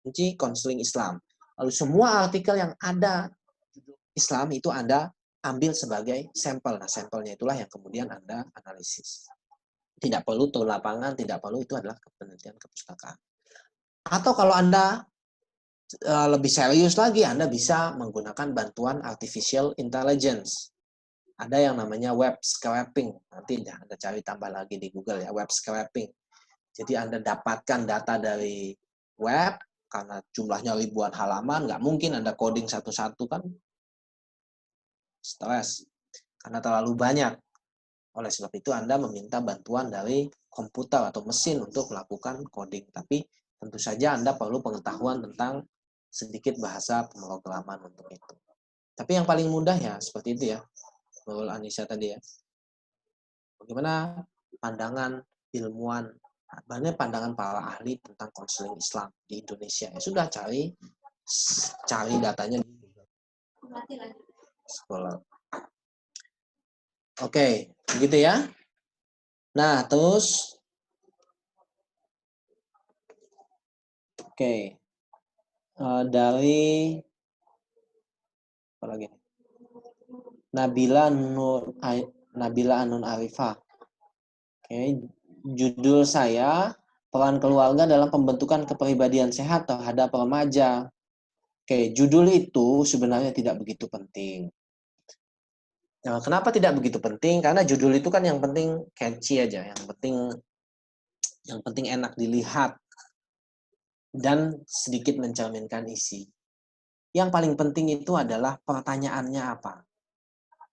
kunci konseling Islam. Lalu semua artikel yang ada Islam itu Anda ambil sebagai sampel. Nah, sampelnya itulah yang kemudian Anda analisis. Tidak perlu tur lapangan, tidak perlu, itu adalah penelitian kepustakaan. Atau kalau Anda lebih serius lagi, Anda bisa menggunakan bantuan artificial intelligence. Ada yang namanya web scraping. Nanti Anda cari tambah lagi di Google ya, web scraping. Jadi Anda dapatkan data dari web, karena jumlahnya ribuan halaman, nggak mungkin Anda coding satu-satu kan. Stres. Karena terlalu banyak. Oleh sebab itu Anda meminta bantuan dari komputer atau mesin untuk melakukan coding. Tapi tentu saja Anda perlu pengetahuan tentang sedikit bahasa pemrograman untuk itu. Tapi yang paling mudah ya seperti itu ya, menurut Anissa tadi ya. Bagaimana pandangan ilmuwan, bagaimana pandangan para ahli tentang konseling Islam di Indonesia? Ya sudah, cari datanya di sekolah. Oke, begitu ya. Nah, terus dari apa lagi? Nabila Anun Arifah. Judul saya peran keluarga dalam pembentukan kepribadian sehat terhadap remaja. Judul itu sebenarnya tidak begitu penting. Nah, kenapa tidak begitu penting? Karena judul itu kan yang penting catchy aja, yang penting enak dilihat dan sedikit mencerminkan isi. Yang paling penting itu adalah pertanyaannya apa.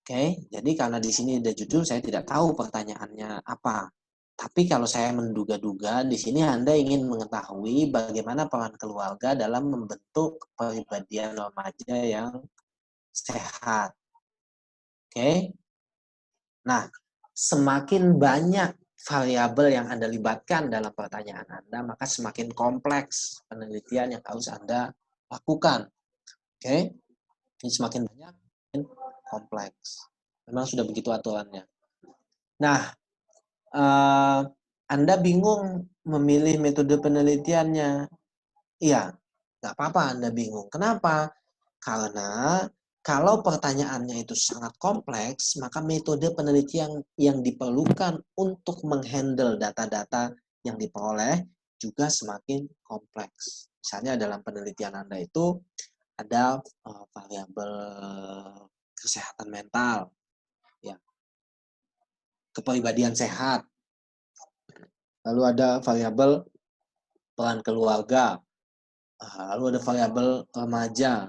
Jadi karena di sini ada judul, saya tidak tahu pertanyaannya apa. Tapi kalau saya menduga-duga, di sini Anda ingin mengetahui bagaimana peran keluarga dalam membentuk kepribadian remaja yang sehat. Nah, semakin banyak variabel yang Anda libatkan dalam pertanyaan Anda, maka semakin kompleks penelitian yang harus Anda lakukan. Ini semakin banyak, semakin kompleks. Memang sudah begitu aturannya. Nah, Anda bingung memilih metode penelitiannya. Iya, nggak apa-apa Anda bingung. Kenapa? Karena kalau pertanyaannya itu sangat kompleks, maka metode penelitian yang diperlukan untuk menghandle data-data yang diperoleh juga semakin kompleks. Misalnya dalam penelitian Anda itu ada variabel kesehatan mental, ya, kepribadian sehat, lalu ada variabel peran keluarga, lalu ada variabel remaja,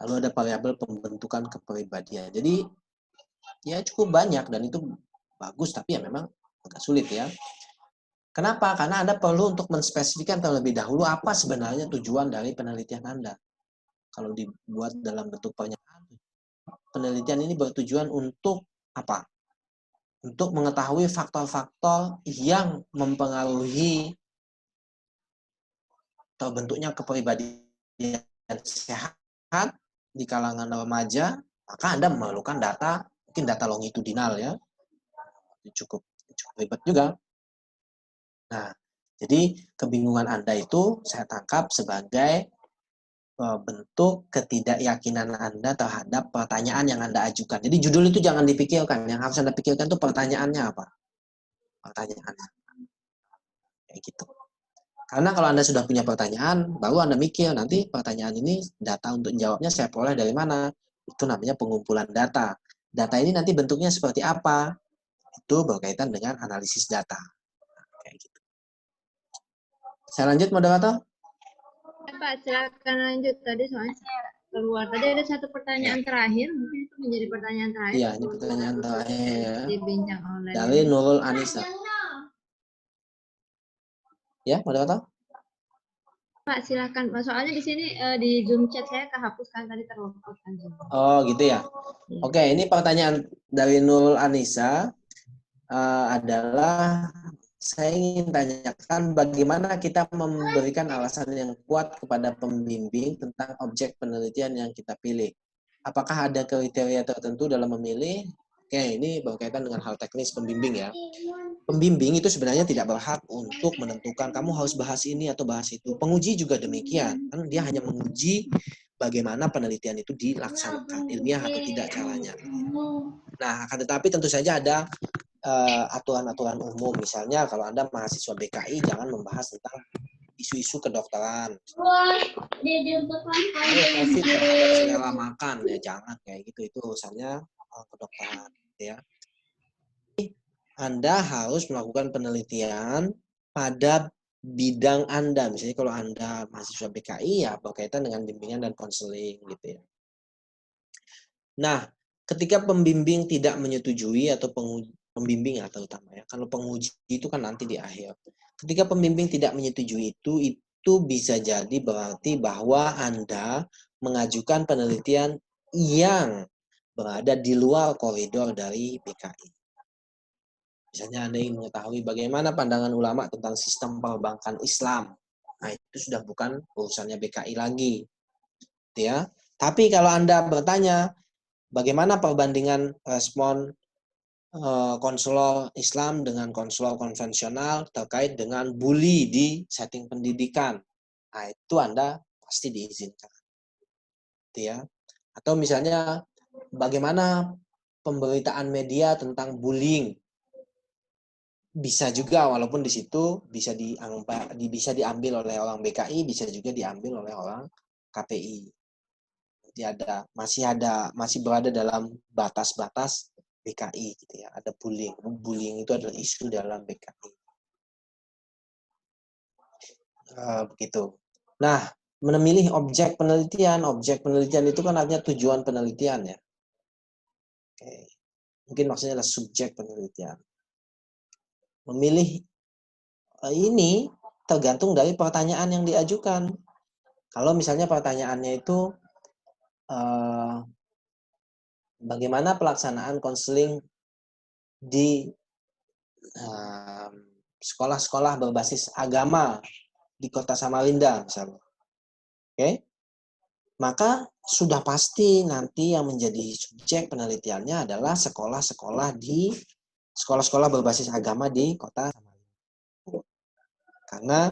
lalu ada variabel pembentukan kepribadian. Jadi ya cukup banyak dan itu bagus, tapi ya memang agak sulit ya. Kenapa? Karena Anda perlu untuk menspesifikkan terlebih dahulu apa sebenarnya tujuan dari penelitian Anda. Kalau dibuat dalam bentuk pernyataan, penelitian ini bertujuan untuk apa? Untuk mengetahui faktor-faktor yang mempengaruhi terbentuknya kepribadian sehat di kalangan remaja, maka Anda memerlukan data, mungkin data longitudinal ya. Cukup ribet juga. Nah, jadi kebingungan Anda itu saya tangkap sebagai bentuk ketidakyakinan Anda terhadap pertanyaan yang Anda ajukan. Jadi judul itu jangan dipikirkan, yang harus Anda pikirkan itu pertanyaannya apa? Pertanyaannya. Kayak gitu. Karena kalau Anda sudah punya pertanyaan, baru Anda mikir nanti pertanyaan ini data untuk jawabnya saya peroleh dari mana? Itu namanya pengumpulan data. Data ini nanti bentuknya seperti apa? Itu berkaitan dengan analisis data. Kayak gitu. Saya lanjut, moderator? Ya, Pak, silakan lanjut. Tadi soalnya saya keluar. Tadi ada satu pertanyaan terakhir. Mungkin itu menjadi pertanyaan terakhir. Iya, ini pertanyaan terakhir Di bincang online dari ini. Nurul Anissa. Ya, moderator? Pak, silakan. Soalnya di sini di Zoom chat saya kehapuskan tadi terluput kan. Oh, gitu ya. Iya. Oke, ini pertanyaan dari Nurul Anissa adalah saya ingin tanyakan bagaimana kita memberikan alasan yang kuat kepada pembimbing tentang objek penelitian yang kita pilih. Apakah ada kriteria tertentu dalam memilih? Oke, ini berkaitan dengan hal teknis pembimbing ya. Pembimbing itu sebenarnya tidak berhak untuk menentukan kamu harus bahas ini atau bahas itu. Penguji juga demikian. Kan dia hanya menguji bagaimana penelitian itu dilaksanakan, ilmiah atau tidak caranya. Nah, akan tetapi tentu saja ada aturan-aturan umum. Misalnya kalau Anda mahasiswa BKI jangan membahas tentang isu-isu kedokteran. COVID terhadap selera makan ya jangan kayak gitu, itu urusannya kedokteran ya. Anda harus melakukan penelitian pada bidang Anda. Misalnya kalau Anda mahasiswa BKI ya berkaitan dengan bimbingan dan konseling gitu ya. Nah, ketika pembimbing tidak menyetujui atau pembimbing ya terutama ya. Kalau penguji itu kan nanti di akhir. Ketika pembimbing tidak menyetujui itu bisa jadi berarti bahwa Anda mengajukan penelitian yang berada di luar koridor dari BKI. Misalnya Anda ingin mengetahui bagaimana pandangan ulama tentang sistem perbankan Islam. Nah, itu sudah bukan urusannya BKI lagi. Ya. Tapi kalau Anda bertanya bagaimana perbandingan respon konselor Islam dengan konselor konvensional terkait dengan bully di setting pendidikan. Nah, itu Anda pasti diizinkan. Ya. Atau misalnya bagaimana pemberitaan media tentang bullying. Bisa juga walaupun di situ bisa diambil oleh orang BKI, bisa juga diambil oleh orang KPI. Jadi masih berada dalam batas-batas BKI gitu ya. Ada bullying. Bullying itu adalah isu dalam BKI. Begitu. Nah, memilih objek penelitian itu kan artinya tujuan penelitian ya. Oke. Mungkin maksudnya adalah subjek penelitian. Memilih ini tergantung dari pertanyaan yang diajukan. Kalau misalnya pertanyaannya itu bagaimana pelaksanaan konseling di sekolah-sekolah berbasis agama di Kota Samarinda misalnya. Oke. Maka sudah pasti nanti yang menjadi subjek penelitiannya adalah sekolah-sekolah berbasis agama di Kota Samarinda. Karena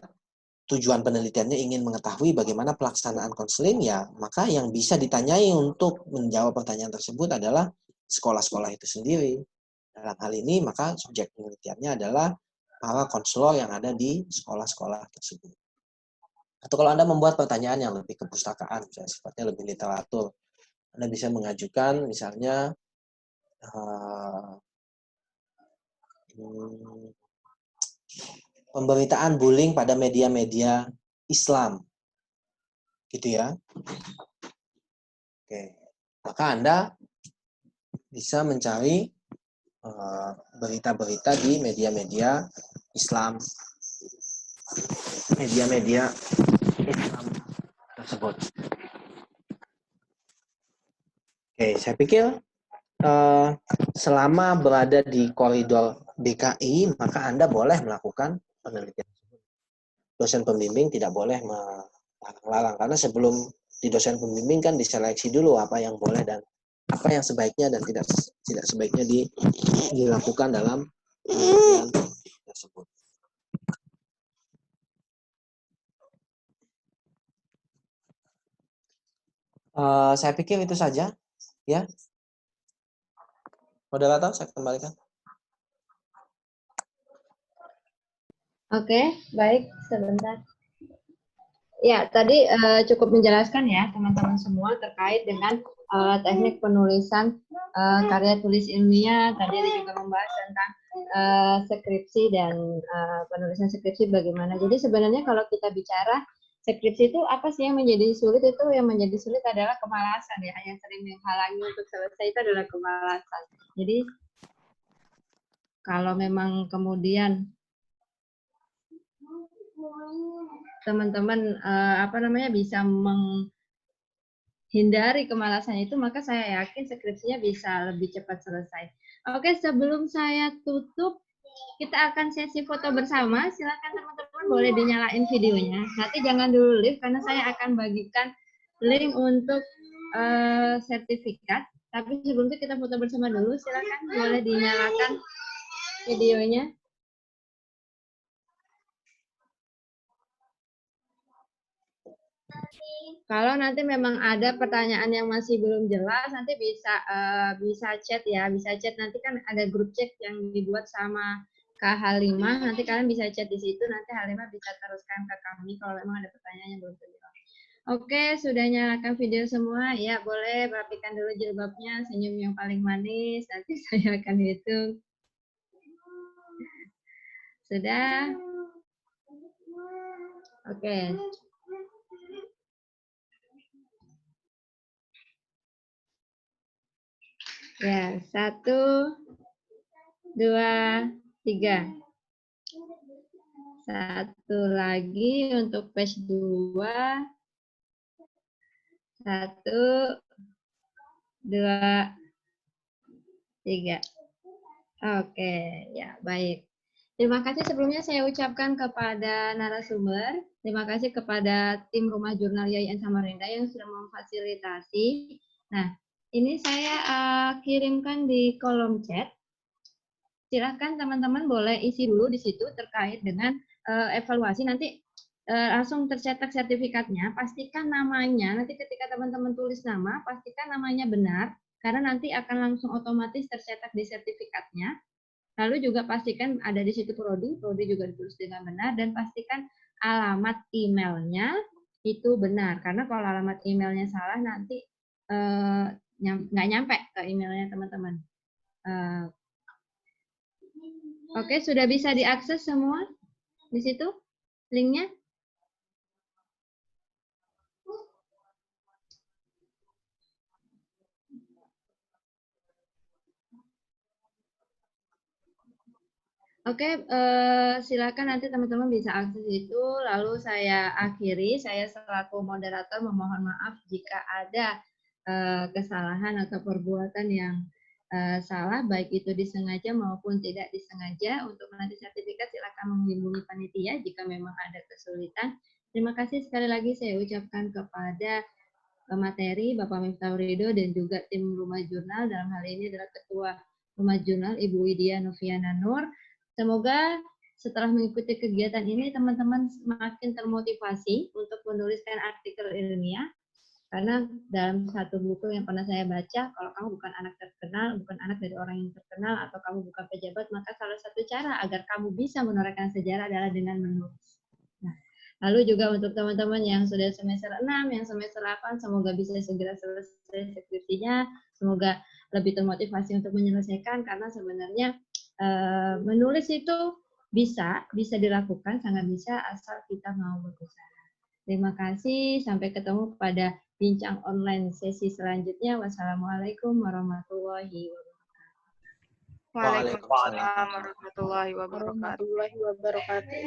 tujuan penelitiannya ingin mengetahui bagaimana pelaksanaan konseling ya, maka yang bisa ditanyai untuk menjawab pertanyaan tersebut adalah sekolah-sekolah itu sendiri. Dalam hal ini maka subjek penelitiannya adalah para konselor yang ada di sekolah-sekolah tersebut. Atau kalau Anda membuat pertanyaan yang lebih kepustakaan, misalnya sifatnya lebih literatur, Anda bisa mengajukan misalnya pemberitaan bullying pada media-media Islam. Gitu ya. Oke. Maka Anda bisa mencari berita-berita di media-media Islam. Media-media Islam tersebut. Oke, saya pikir selama berada di koridor BKI, maka Anda boleh melakukan penelitian. Dosen pembimbing tidak boleh melarang-larang, karena sebelum di dosen pembimbing kan diseleksi dulu apa yang boleh dan apa yang sebaiknya dan tidak sebaiknya dilakukan dalam penelitian tersebut. Saya pikir itu saja, ya. Moderator, saya kembalikan. Oke, baik, sebentar. Ya, tadi cukup menjelaskan ya teman-teman semua terkait dengan teknik penulisan karya tulis ilmiah. Tadi ada juga membahas tentang skripsi dan penulisan skripsi bagaimana. Jadi sebenarnya kalau kita bicara skripsi itu apa sih yang menjadi sulit? Itu yang menjadi sulit adalah kemalasan ya, yang sering menghalangi untuk selesai itu adalah kemalasan. Jadi kalau memang kemudian teman-teman bisa menghindari kemalasan itu, maka saya yakin skripsinya bisa lebih cepat selesai. Oke, sebelum saya tutup, kita akan sesi foto bersama. Silakan teman-teman boleh dinyalain videonya. Nanti jangan dulu live karena saya akan bagikan link untuk sertifikat. Tapi sebelum itu kita foto bersama dulu. Silakan boleh dinyalakan videonya. Kalau nanti memang ada pertanyaan yang masih belum jelas, nanti bisa chat ya, bisa chat. Nanti kan ada grup chat yang dibuat sama Kak Halimah. Nanti kalian bisa chat di situ. Nanti Halimah bisa teruskan ke kami kalau memang ada pertanyaan yang belum terjawab. Oke, sudah nyalakan video semua. Ya, boleh rapikan dulu jilbabnya, senyum yang paling manis. Nanti saya akan hitung. Sudah? Oke. Ya, 1, 2, 3. Satu lagi untuk page 2. 1, 2, 3. Oke, ya baik. Terima kasih sebelumnya saya ucapkan kepada narasumber. Terima kasih kepada tim Rumah Jurnal YIN Samarinda yang sudah memfasilitasi. Nah, ini saya kirimkan di kolom chat. Silakan teman-teman boleh isi dulu di situ terkait dengan evaluasi. Nanti langsung tercetak sertifikatnya. Pastikan namanya, nanti ketika teman-teman tulis nama, pastikan namanya benar, karena nanti akan langsung otomatis tercetak di sertifikatnya. Lalu juga pastikan ada di situ prodi juga ditulis dengan benar, dan pastikan alamat emailnya itu benar. Karena kalau alamat emailnya salah, nanti nggak nyampe ke emailnya teman-teman. Oke, sudah bisa diakses semua di situ linknya? Oke, silakan nanti teman-teman bisa akses itu. Lalu saya akhiri, saya selaku moderator memohon maaf jika ada kesalahan atau perbuatan yang salah, baik itu disengaja maupun tidak disengaja. Untuk nanti sertifikat silakan menghubungi panitia jika memang ada kesulitan. Terima kasih sekali lagi saya ucapkan kepada materi Bapak Miftahul Ridho dan juga tim Rumah Jurnal. Dalam hal ini adalah Ketua Rumah Jurnal Ibu Widya Noviana Nur. Semoga setelah mengikuti kegiatan ini teman-teman semakin termotivasi untuk menuliskan artikel ilmiah, karena dalam satu buku yang pernah saya baca, kalau kamu bukan anak terkenal, bukan anak dari orang yang terkenal, atau kamu bukan pejabat, maka salah satu cara agar kamu bisa menorehkan sejarah adalah dengan menulis. Nah, lalu juga untuk teman-teman yang sudah semester 6, yang semester 8, semoga bisa segera selesai skripsinya, semoga lebih termotivasi untuk menyelesaikan, karena sebenarnya menulis itu bisa dilakukan, sangat bisa asal kita mau berusaha. Terima kasih, sampai ketemu pada bincang online sesi selanjutnya. Wassalamualaikum warahmatullahi wabarakatuh. Waalaikumsalam warahmatullahi wabarakatuh.